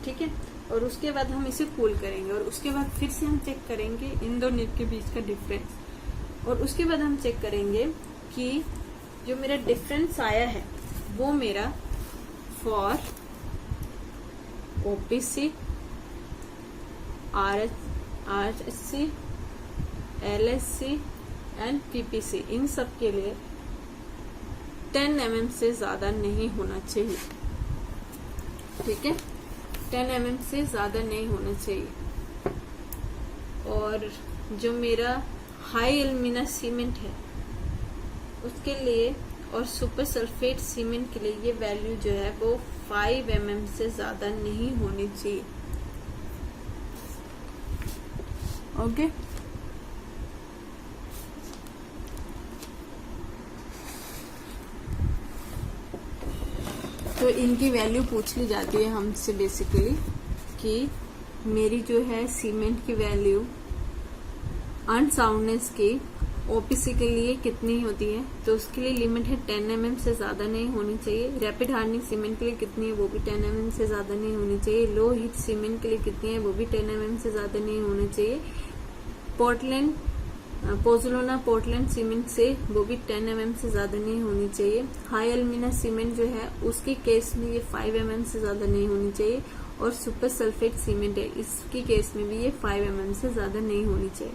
A: ठीक है। और उसके बाद हम इसे कूल करेंगे, और उसके बाद फिर से हम चेक करेंगे इन दोनों के बीच का डिफरेंस, और उसके बाद हम चेक करेंगे कि जो मेरा डिफरेंस आया है वो मेरा for OPC, RHC, LSC and PPC, इन सब के लिए 10 mm से ज्यादा नहीं होना चाहिए, ठीक है। 10 mm से ज्यादा नहीं होना चाहिए। और जो मेरा हाई एल्यूमिना सीमेंट है उसके लिए और सुपर सल्फेट सीमेंट के लिए ये वैल्यू जो है वो 5 mm से ज्यादा नहीं होनी चाहिए, ओके। तो इनकी वैल्यू पूछ ली जाती है हमसे बेसिकली कि मेरी जो है सीमेंट की वैल्यू अनसाउंडनेस की ओपीसी के लिए कितनी होती है, तो उसके लिए लिमिट है 10 mm से ज्यादा नहीं होनी चाहिए। रैपिड हार्डनिंग सीमेंट के लिए कितनी है, वो भी 10 mm से ज्यादा नहीं होनी चाहिए। लो हीट सीमेंट के लिए कितनी है, वो भी 10 mm से ज्यादा नहीं होनी चाहिए। पोर्टलैंड पोजुलोना पोर्टलैंड सीमेंट से वो भी 10 mm से ज्यादा नहीं होनी चाहिए। हाई एल्यूमिना सीमेंट जो है उसके केस में ये 5 mm से ज्यादा नहीं होनी चाहिए, और सुपर सल्फेट सीमेंट है इसकी केस में भी ये 5 mm से ज्यादा नहीं होनी चाहिए।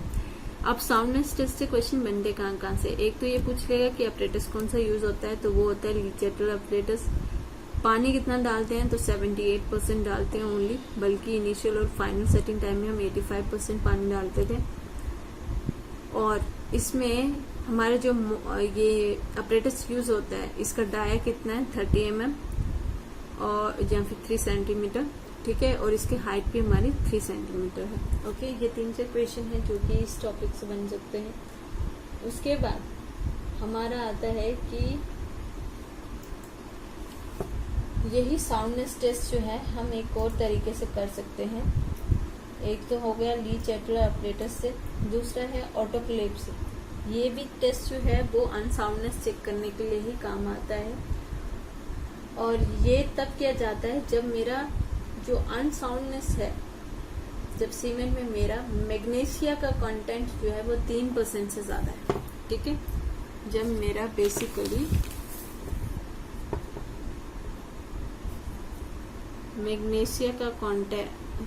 A: अब साउंडनेस टेस्ट से क्वेश्चन बनते कहाँ से, एक तो ये पूछ लेगा कि अपरेटस कौन सा यूज होता है, तो वो होता है लीचेटल अपरेटस। पानी कितना डालते हैं, तो 78% डालते हैं ओनली, बल्कि इनिशियल और फाइनल सेटिंग टाइम में हम 85% पानी डालते थे। और इसमें हमारा जो ये अपरेटस यूज होता है इसका डाया कितना है 30 mm, और या फिर 3 सेंटीमीटर, ठीक है, और इसकी हाइट भी हमारी 3 सेंटीमीटर है। ओके, ये 3-4 क्वेश्चन है जो कि इस टॉपिक से बन सकते हैं। उसके बाद हमारा आता है कि यही साउंडनेस टेस्ट जो है हम एक और तरीके से कर सकते हैं। एक तो हो गया ली चैटलर ऑपरेटर से, दूसरा है ऑटोक्लेव से। ये भी टेस्ट जो है वो अनसाउंडनेस चेक करने के लिए ही काम आता है, और ये तब किया जाता है जब मेरा जो अनसाउंडनेस है, जब सीमेंट में मेरा मैग्नीशिया का कंटेंट जो है वो 3% से ज्यादा है, ठीक है। जब मेरा बेसिकली मैग्नीशिया का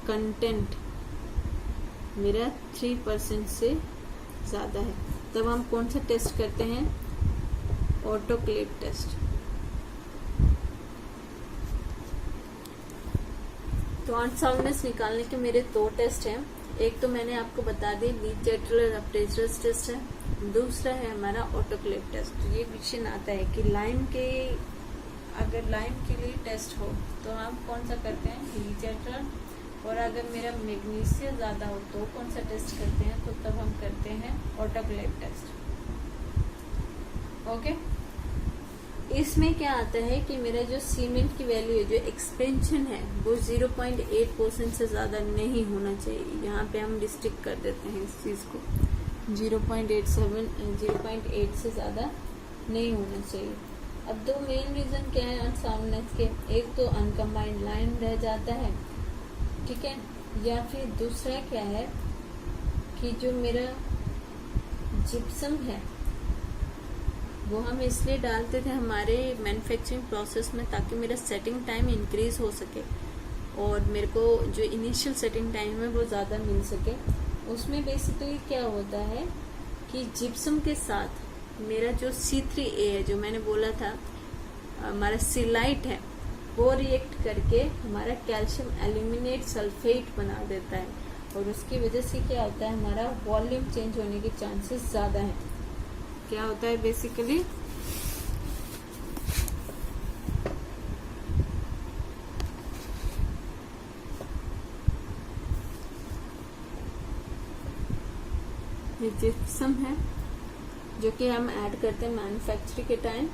A: कंटेंट मेरा 3% से ज्यादा है, तब हम कौन सा टेस्ट करते हैं? Autoclave test. तो अनसाउंडनेस निकालने के मेरे 2 टेस्ट हैं। एक तो मैंने आपको बता दी ली चैटलर ऑपरेटर टेस्ट है, दूसरा है हमारा ऑटोक्लेव टेस्ट। ये क्वेश्चन आता है कि अगर लाइन के लिए टेस्ट हो तो हम कौन सा करते हैं? ली चैटलर। और अगर मेरा मैग्नीशिया ज्यादा हो तो कौन सा टेस्ट करते हैं? तो तब हम करते हैं ऑटोक्लेव टेस्ट। ओके, इसमें क्या आता है कि मेरा जो सीमेंट की वैल्यू है, जो एक्सपेंशन है, वो 0.8% से ज्यादा नहीं होना चाहिए। यहाँ पे हम डिस्ट्रिक्ट कर देते हैं इस चीज को, 0.8 से ज्यादा नहीं होना चाहिए। अब 2 मेन रीजन क्या है अनसाउंडनेस के? एक तो अनकम्बाइंड लाइन रह जाता है, ठीक है, या फिर दूसरा क्या है कि जो मेरा जिप्सम है वो हम इसलिए डालते थे हमारे मैन्युफैक्चरिंग प्रोसेस में ताकि मेरा सेटिंग टाइम इंक्रीज हो सके और मेरे को जो इनिशियल सेटिंग टाइम है वो ज़्यादा मिल सके। उसमें बेसिकली क्या होता है कि जिप्सम के साथ मेरा जो C3A है, जो मैंने बोला था हमारा सिलाइट है, वो रिएक्ट करके हमारा कैल्शियम एल्यूमिनेट सल्फेट बना देता है, और उसकी वजह से क्या होता है, हमारा वॉल्यूम चेंज होने के चांसेस ज़्यादा हैं। क्या होता है बेसिकली, ये जिप्सम है जो कि हम ऐड करते हैं मैन्युफैक्चरिंग के टाइम,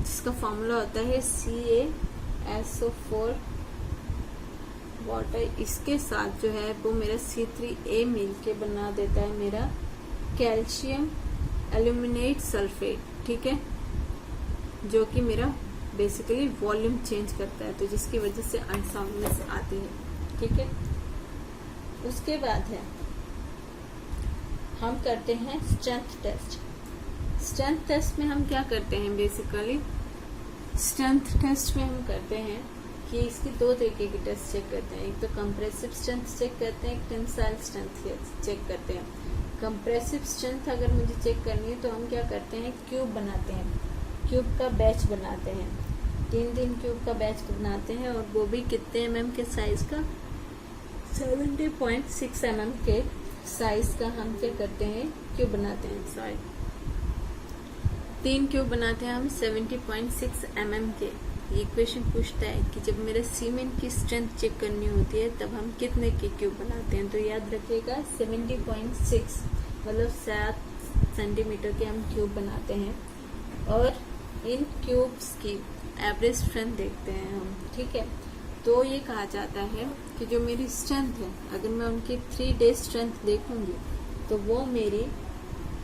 A: जिसका फॉर्मूला होता है CaSO4 वाटर। इसके साथ जो है वो मेरा C3A मिलके बना देता है मेरा कैल्शियम एल्यूमिनेट सल्फेट, ठीक है, जो कि मेरा बेसिकली वॉल्यूम चेंज करता है, तो जिसकी वजह से अनसाउंडनेस आती है, ठीक है। उसके बाद है हम करते हैं स्ट्रेंथ टेस्ट। स्ट्रेंथ टेस्ट में हम क्या करते हैं बेसिकली, स्ट्रेंथ टेस्ट में हम करते हैं कि इसकी 2 तरीके की टेस्ट चेक करते हैं। एक तो कंप्रेसिव स्ट्रेंथ चेक करते हैं, एक टेंसाइल स्ट्रेंथ चेक करते हैं। कंप्रेसिव स्ट्रेंथ अगर मुझे चेक करनी है तो हम क्या करते हैं, क्यूब बनाते हैं, क्यूब का बैच बनाते हैं, 3 क्यूब का बैच बनाते हैं, और वो भी कितने mm के साइज का, 70.6 mm के साइज का हम क्या करते हैं, क्यूब बनाते हैं। सॉरी, 3 क्यूब बनाते हैं हम 70.6 mm के। ये क्वेश्चन पूछता है कि जब मेरे सीमेंट की स्ट्रेंथ चेक करनी होती है तब हम कितने के क्यूब बनाते हैं, तो याद रखिएगा 70.6 मतलब 7 सेंटीमीटर के हम क्यूब बनाते हैं, और इन क्यूब्स की एवरेज स्ट्रेंथ देखते हैं हम, ठीक है। तो ये कहा जाता है कि जो मेरी स्ट्रेंथ है, अगर मैं उनकी 3 डे स्ट्रेंथ देखूंगी तो वो मेरी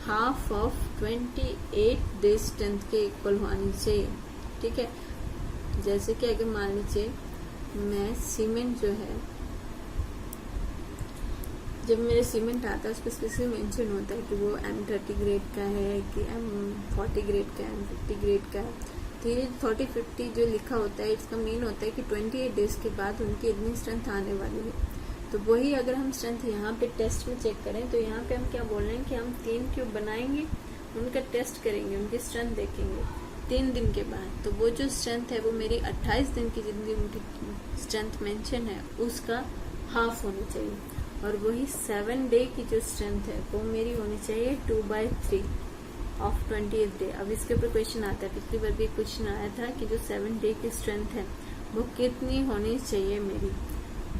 A: हाफ ऑफ 28 डे स्ट्रेंथ के इक्वल होनी चाहिए, ठीक है। जैसे कि अगर मान लीजिए मैं सीमेंट जो है, जब मेरे सीमेंट आता है उस पर स्पेसिफिक मेंशन होता है कि वो M30 ग्रेड का है कि M40 ग्रेड का है, M50 ग्रेड का है। तो ये 40-50 जो लिखा होता है इसका मीन होता है कि 28 डेज के बाद उनकी इतनी स्ट्रेंथ आने वाली है। तो वही अगर हम स्ट्रेंथ यहाँ पे टेस्ट में चेक करें तो यहाँ पे हम क्या बोल रहे हैं कि हम 3 क्यूब बनाएंगे, उनका टेस्ट करेंगे, उनकी स्ट्रेंथ देखेंगे 3 दिन के बाद, तो वो जो स्ट्रेंथ है वो मेरी 28 दिन की जितनी उनकी स्ट्रेंथ मेंशन है उसका हाफ होनी चाहिए, और वही 7 डे की जो स्ट्रेंथ है वो मेरी होनी चाहिए 2/3 ऑफ 20th डे। अब इसके ऊपर क्वेश्चन आता है, पिछली बार भी क्वेश्चन आया था कि जो 7 डे की स्ट्रेंथ है वो कितनी होनी चाहिए मेरी,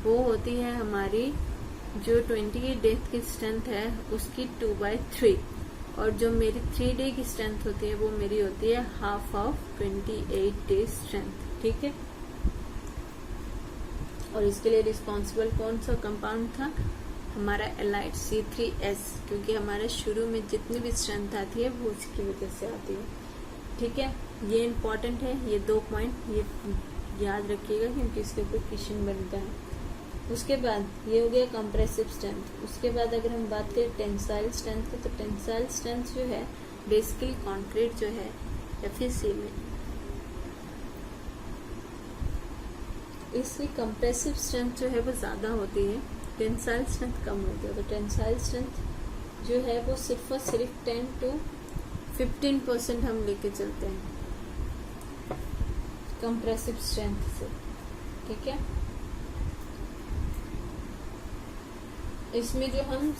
A: वो होती है हमारी जो 28 डेज की स्ट्रेंथ है उसकी 2/3, और जो मेरी 3 डे की स्ट्रेंथ होती है वो मेरी होती है हाफ ऑफ 28 डेज स्ट्रेंथ। ठीक है, और इसके लिए रिस्पॉन्सिबल कौन सा कंपाउंड था, हमारा एलाइट C3S, क्योंकि हमारे शुरू में जितनी भी स्ट्रेंथ आती है वो उसकी वजह से आती है। ठीक है, ये इम्पोर्टेंट है, ये 2 पॉइंट ये याद रखिएगा क्योंकि इसके ऊपर क्वेश्चन बनता है। उसके बाद ये हो गया कंप्रेसिव स्ट्रेंथ। उसके बाद अगर हम बात करें टेंसाइल स्ट्रेंथ की, तो टेंसाइल स्ट्रेंथ जो है बेसिकली कंक्रीट जो है या फिर सीमेंट, इसकी कंप्रेसिव स्ट्रेंथ जो है वो ज़्यादा होती है, टेंसाइल स्ट्रेंथ कम होती है। तो टेंसाइल स्ट्रेंथ जो है वो सिर्फ और सिर्फ 10 to 15% हम लेके चलते हैं कंप्रेसिव स्ट्रेंथ से। ठीक है, इसमें जो हम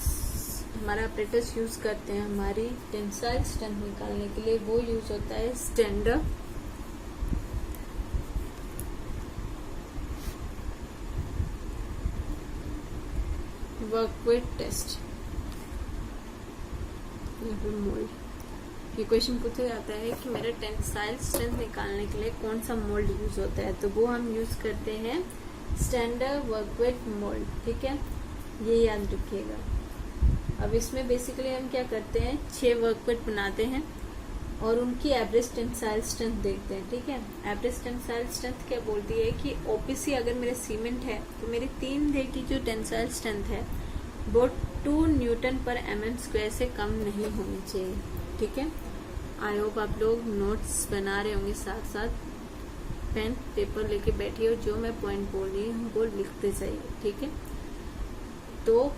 A: हमारा अपरेटस यूज करते हैं हमारी टेंसाइल स्ट्रेंथ निकालने के लिए, वो यूज होता है स्टैंडर्ड वर्कवेट टेस्ट या फिर मोल्ड। ये क्वेश्चन पूछा जाता है कि मेरा टेंसाइल स्ट्रेंथ निकालने के लिए कौन सा मोल्ड यूज होता है, तो वो हम यूज करते हैं स्टैंडर्ड वर्कवेट मोल्ड। ठीक है, ये याद रखिएगा। अब इसमें बेसिकली हम क्या करते हैं, 6 वर्कवेट बनाते हैं और उनकी एवरेज टेंसाइल स्ट्रेंथ देखते हैं। ठीक है, एवरेज टेंसाइल स्ट्रेंथ क्या बोलती है कि ओपीसी अगर मेरे सीमेंट है तो मेरी 3 डे की जो टेंसाइल स्ट्रेंथ है वो 2 न्यूटन पर mm² से कम नहीं होनी चाहिए। ठीक है, आई होप आप लोग नोट्स बना रहे होंगे, साथ साथ पेन पेपर लेके बैठिए और जो मैं पॉइंट बोल रही हूँ वो लिखते जाइए। ठीक है, तो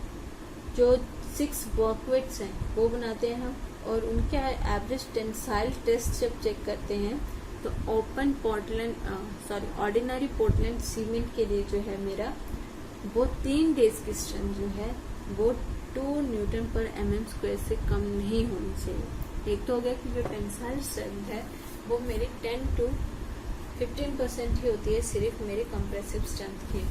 A: जो 6 वर्कवेट्स हैं वो बनाते हैं हम, और उनके एवरेज टेंसाइल टेस्ट जब चेक करते हैं तो open Portland ordinary Portland cement के लिए जो है मेरा वो 3 डेज की स्ट्रेंथ जो है वो 2 न्यूटन पर mm² से कम नहीं होनी चाहिए। एक तो हो गया कि जो टेंसाइल स्ट्रेंथ है वो मेरी 10 to 15% ही होती है सिर्फ मेरी कंप्रेसिव स्ट्रेंथ की,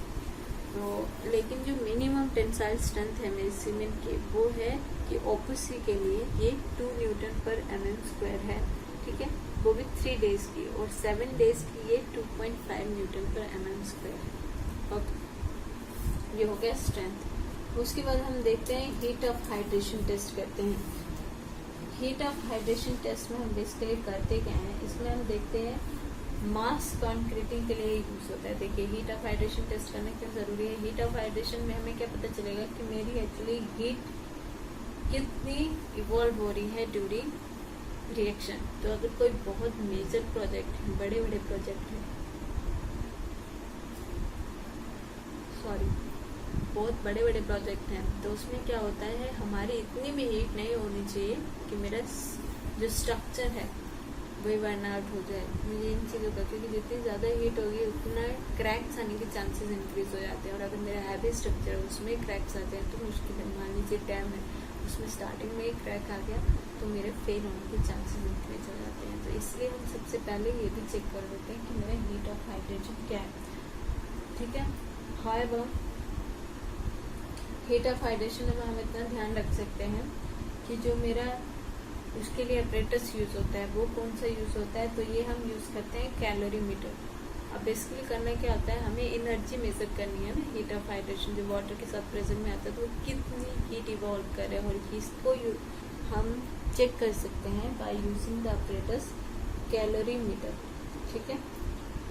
A: तो लेकिन जो मिनिमम टेंसाइल स्ट्रेंथ है मेरी सीमेंट की वो है कि ओपीसी के लिए ये 2 न्यूटन पर mm² है। ठीक है, वो भी 3 डेज की, और 7 डेज की ये 2.5 न्यूटन पर mm² है। ओके, ये हो गया स्ट्रेंथ। उसके बाद हम देखते हैं हीट ऑफ हाइड्रेशन टेस्ट करते हैं। हीट ऑफ हाइड्रेशन टेस्ट में हम बेसिकली करते क्या हैं, इसमें हम देखते हैं मास कॉन्क्रीटिंग के लिए यूज होता है। देखिए, हीट ऑफ हाइड्रेशन टेस्ट करना क्यों जरूरी है, हीट ऑफ हाइड्रेशन में हमें क्या पता चलेगा कि मेरी एक्चुअली हीट कितनी इवॉल्व हो रही है ड्यूरिंग रिएक्शन। तो अगर कोई बहुत मेजर प्रोजेक्ट है, बड़े बड़े प्रोजेक्ट है, बहुत बड़े बड़े प्रोजेक्ट हैं, तो उसमें क्या होता है हमारी इतनी भी हीट नहीं होनी चाहिए कि मेरा जो स्ट्रक्चर है वही बर्न आउट हो जाए। मुझे इन चीज़ों का, क्योंकि जितनी ज़्यादा हीट होगी उतना क्रैक्स आने के चांसेस इंक्रीज हो जाते हैं, और अगर मेरा हैवी स्ट्रक्चर है उसमें क्रैक्स आते हैं तो मुश्किल है। मान लीजिए डैम है, उसमें स्टार्टिंग में ही क्रैक आ गया तो मेरे फेल होने के चांसेस इंक्रीज हो जाते हैं। तो इसलिए हम सबसे पहले ये भी चेक कर लेते हैं कि मेरा हीट ऑफ हाइड्रेशन क्या है। ठीक है, हाउएवर हीट ऑफ हाइड्रेशन में हम इतना ध्यान रख सकते हैं कि जो मेरा उसके लिए अपरेटस यूज होता है वो कौन सा यूज होता है, तो ये हम यूज करते हैं कैलोरीमीटर। अब बेसिकली करना क्या होता है, हमें एनर्जी मेजर करनी है ना। हीट ऑफ हाइड्रेशन जो वाटर के साथ प्रेजेंट में आता है तो वो कितनी हीट इवॉल्व कर रहे हैं, और इसको हम चेक कर सकते हैं by using the apparatus calorimeter. ठीक है,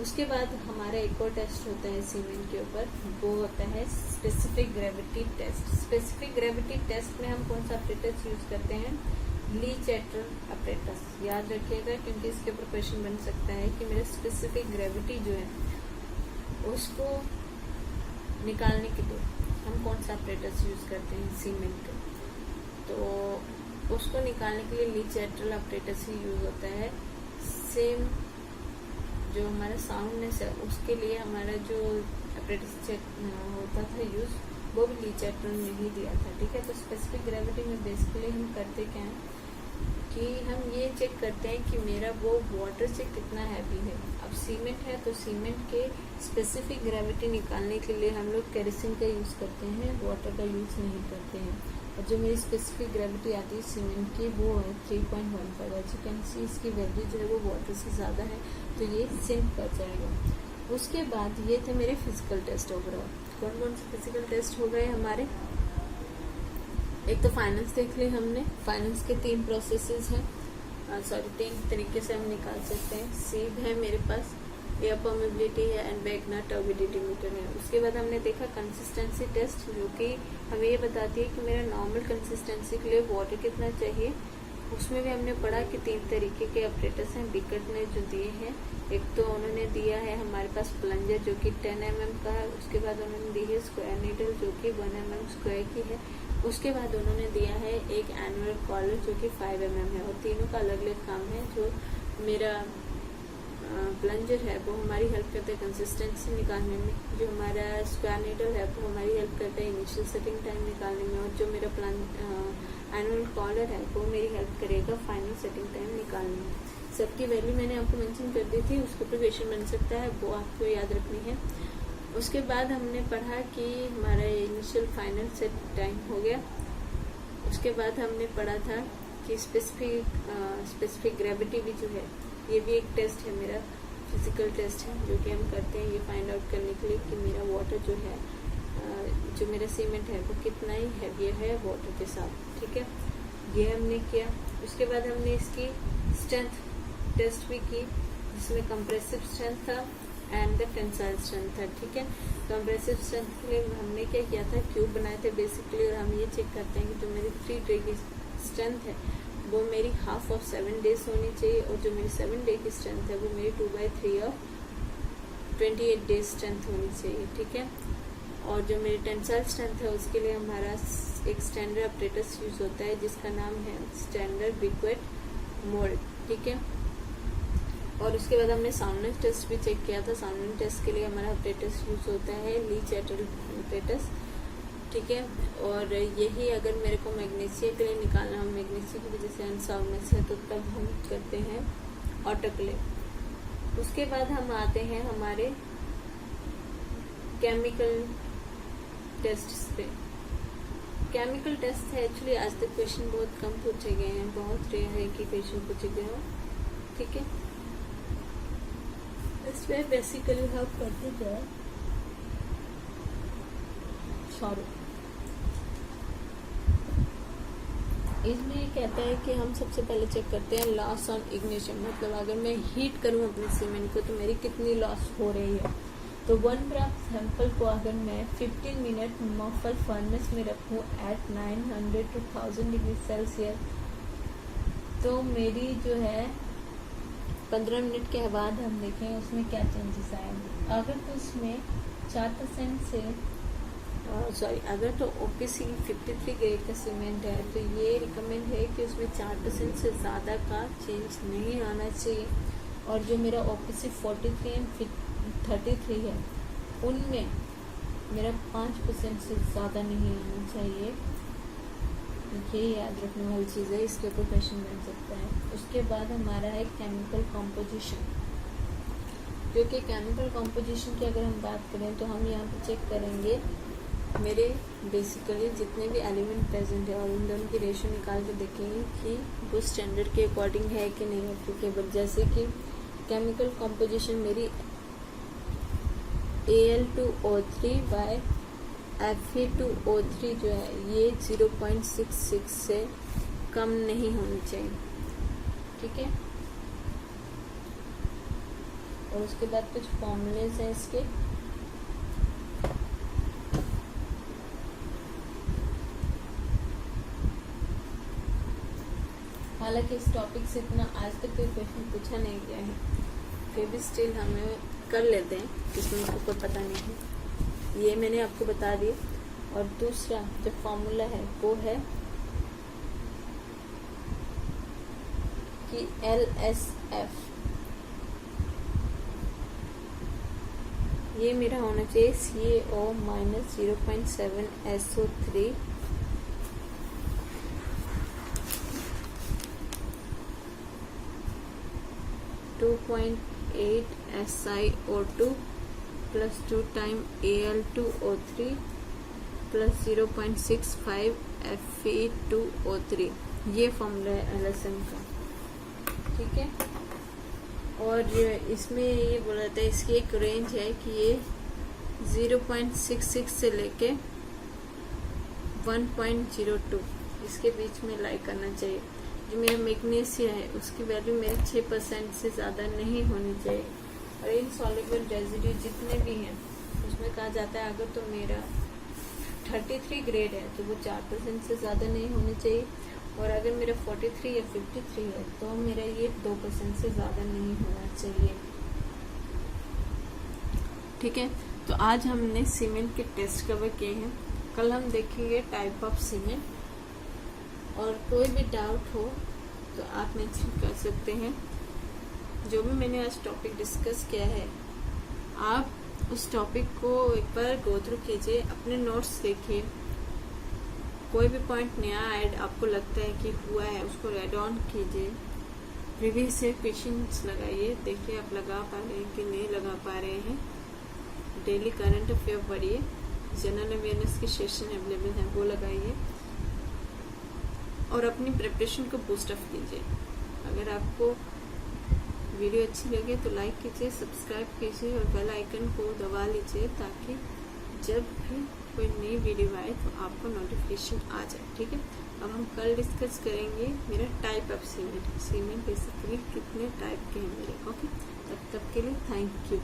A: उसके बाद हमारा एक और टेस्ट होता है सीमेंट के ऊपर, वो होता है specific gravity test. Specific gravity test में हम कौन सा अपरेटस यूज करते हैं, ली चैटल अपरेटस। याद रखिएगा क्योंकि इसके ऊपर क्वेश्चन बन सकता है कि मेरे स्पेसिफिक ग्रेविटी जो है उसको निकालने के लिए हम कौन सा अपरेटस यूज करते हैं सीमेंट का, तो उसको निकालने के लिए ली चैटल अपरेटस ही यूज होता है। सेम जो हमारा साउंडनेस है उसके लिए हमारा जो अपरेटस होता था यूज, वो भी ली चैटल ने ही दिया था। ठीक है, तो स्पेसिफिक ग्रेविटी में बेसिकली हम करते क्या हैं कि हम ये चेक करते हैं कि मेरा वो वाटर से कितना हैवी है। अब सीमेंट है तो सीमेंट के स्पेसिफिक ग्रेविटी निकालने के लिए हम लोग केरोसिन का यूज़ करते हैं, वाटर का यूज़ नहीं करते हैं। और जो मेरी स्पेसिफिक ग्रेविटी आती है सीमेंट की वो है 3.15। एज यू कैन सी इसकी वैल्यू जो है वो वाटर से ज़्यादा है तो ये सिंक कर जाएगा। उसके बाद ये थे मेरे फिजिकल टेस्ट ओवरऑल। कौन कौन से फिजिकल टेस्ट हो गए हमारे? एक तो फाइनेंस देख ली हमने। फाइनेंस के 3 प्रोसेसेस हैं, 3 तरीके से हम निकाल सकते हैं। सीब है मेरे पास, एयर परमेबिलिटी है एंड बैगना टर्बिडिटी मीटर है। उसके बाद हमने देखा कंसिस्टेंसी टेस्ट, जो कि हमें ये बताती है कि मेरा नॉर्मल कंसिस्टेंसी के लिए वाटर कितना चाहिए। उसमें भी हमने पढ़ा कि 3 तरीके के ऑपरेटर्स हैं बिकट ने जो दिए हैं। एक तो उन्होंने दिया है हमारे पास प्लंजर जो कि 10 mm का है। उसके बाद उन्होंने दी है स्क्वायर नीडल जो कि 1 mm स्क्वायर की है। उसके बाद उन्होंने दिया है एक एनुअल कॉलर जो कि 5 mm है। और तीनों का अलग अलग काम है। जो मेरा प्लंजर है वो हमारी हेल्प करता है कंसिस्टेंसी निकालने में, जो हमारा स्क्वायर नीडल है वो हमारी हेल्प करता है इनिशियल सेटिंग टाइम निकालने में, और जो मेरा एनुअल कॉलर है वो मेरी हेल्प करेगा फाइनल सेटिंग टाइम निकालने में। सबकी वैल्यू मैंने आपको मेंशन कर दी थी, उसके ऊपर क्वेश्चन बन सकता है, वो आपको याद रखनी है। उसके बाद हमने पढ़ा कि हमारा इनिशियल फाइनल सेट टाइम हो गया। उसके बाद हमने पढ़ा था कि स्पेसिफिक ग्रेविटी भी जो है ये भी एक टेस्ट है, मेरा फिजिकल टेस्ट है जो कि हम करते हैं ये फाइंड आउट करने के लिए कि मेरा वाटर जो है जो मेरा सीमेंट है वो कितना ही हैवी है वाटर के साथ। ठीक है, ये हमने किया। उसके बाद हमने इसकी स्ट्रेंथ टेस्ट भी की जिसमें कंप्रेसिव स्ट्रेंथ था एंड द टेंसाइल स्ट्रेंथ था। ठीक है, कंप्रेसिव स्ट्रेंथ के लिए हमने क्या किया था, क्यूब बनाए थे बेसिकली, और हम ये चेक करते हैं कि जो मेरी 3 डे की स्ट्रेंथ है वो मेरी हाफ ऑफ 7 डेज होनी चाहिए, और जो मेरी 7 डे की स्ट्रेंथ है वो मेरी 2/3 ऑफ 28 डेज स्ट्रेंथ होनी चाहिए। ठीक है, और जो मेरी टेंसाइल स्ट्रेंथ है उसके लिए हमारा एक स्टैंडर्ड ऑपरेटर्स यूज होता है जिसका नाम है स्टैंडर्ड बिक्वेट मोल्ड। ठीक है, और उसके बाद हमने साउंडनेस टेस्ट भी चेक किया था। साउंडनेस टेस्ट के लिए हमारा ऑपरेटर्स यूज होता है लीच एटल ऑपरेटर्स। ठीक है, और यही अगर मेरे को मैग्नीशिया के लिए निकालना हो, मैग्नीशिया की वजह से अनसाउंडनेस है, तो तब हम करते हैं ऑटोक्लेव। उसके बाद हम आते हैं हमारे केमिकल टेस्ट पे। केमिकल टेस्ट है एक्चुअली आज तक क्वेश्चन बहुत कम पूछे गए हैं, बहुत रेयर है कि क्वेश्चन पूछे गए हो। ठीक है, इसमें बेसिकली हम करते हैं इसमें ये कहता है कि हम सबसे पहले चेक करते हैं लॉस ऑन इग्निशन, मतलब अगर मैं हीट करूं अपने सीमेंट को तो मेरी कितनी लॉस हो रही है। तो 1 ग्राम सैंपल को अगर मैं 15 मिनट मफल फर्नेस में रखूं एट 900 to 1000 डिग्री सेल्सियस, तो मेरी जो है 15 मिनट के बाद हम देखें उसमें क्या चेंजेस आएंगे। अगर तो उसमें 4% से अगर तो OPC 53 ग्रेड का सीमेंट है तो ये रिकमेंड है कि उसमें 4% से ज़्यादा का चेंज नहीं आना चाहिए। और जो मेरा OPC 43 एंड 33 है उनमें मेरा 5% से ज़्यादा नहीं आना चाहिए। ये याद रखने वाली चीज़ है, इसके ऊपर क्वेश्चन बन सकता है। उसके बाद हमारा है केमिकल कॉम्पोजिशन, जो कि केमिकल कॉम्पोजिशन की अगर हम बात करें तो हम यहाँ पे चेक करेंगे मेरे बेसिकली जितने भी एलिमेंट प्रेजेंट है और उन दोनों की रेशियो निकाल के देखेंगे कि वो स्टैंडर्ड के अकॉर्डिंग है कि नहीं एप्लीकेबल। जैसे कि केमिकल कॉम्पोजिशन मेरी Al2O3 बाय Fe2O3 जो है ये 0.66 से कम नहीं होनी चाहिए। ठीक है, और उसके बाद कुछ फॉर्मूलेज हैं इसके। हालांकि इस टॉपिक से इतना आज तक कोई क्वेश्चन पूछा नहीं गया है, फिर भी स्टिल हमें कर लेते हैं, इसमें उसको कोई पता नहीं है, ये मैंने आपको बता दिया। और दूसरा जो फॉर्मूला है वो है कि LSF ये मेरा होना चाहिए CaO - 0.7 SO3 2.8 SiO2 plus 2 times Al2O3 plus 0.65 Fe2O3, ये फॉर्मूला है LSM का, ठीक है। और इसमें ये बोला था इसकी एक रेंज है कि ये 0.66 से लेके 1.02 इसके बीच में लाई करना चाहिए। जो मेरा मैग्नीशियम है उसकी वैल्यू मेरे 6% से ज़्यादा नहीं होनी चाहिए। और इनसॉल्युबल रेजिड्यू जितने भी हैं उसमें कहा जाता है अगर तो मेरा 33 ग्रेड है तो वो 4% से ज़्यादा नहीं होनी चाहिए, और अगर मेरा 43 या 53 है तो मेरा ये 2% से ज़्यादा नहीं होना चाहिए, ठीक है। तो आज हमने सीमेंट के टेस्ट कवर किए हैं, कल हम देखेंगे टाइप ऑफ सीमेंट। और कोई भी डाउट हो तो आप मेंशन कर सकते हैं। जो भी मैंने आज टॉपिक डिस्कस किया है आप उस टॉपिक को एक बार गो थ्रू कीजिए, अपने नोट्स देखिए, कोई भी पॉइंट नया ऐड आपको लगता है कि हुआ है उसको ऐड ऑन कीजिए, प्रीवियस से क्वेश्चंस लगाइए, देखिए आप लगा पा रहे हैं कि नहीं लगा पा रहे हैं। डेली करंट अफेयर पढ़िए, जनरल अवेयरनेस के सेशन अवेलेबल हैं वो लगाइए, और अपनी प्रिपरेशन को बूस्ट अप कीजिए। अगर आपको वीडियो अच्छी लगे तो लाइक कीजिए, सब्सक्राइब कीजिए और बेल आइकन को दबा लीजिए ताकि जब भी कोई नई वीडियो आए तो आपको नोटिफिकेशन आ जाए, ठीक है। अब हम कल डिस्कस करेंगे मेरा टाइप ऑफ सीमेंट बेसिकली कितने टाइप के हैं मेरे, ओके। तब तक के लिए थैंक यू।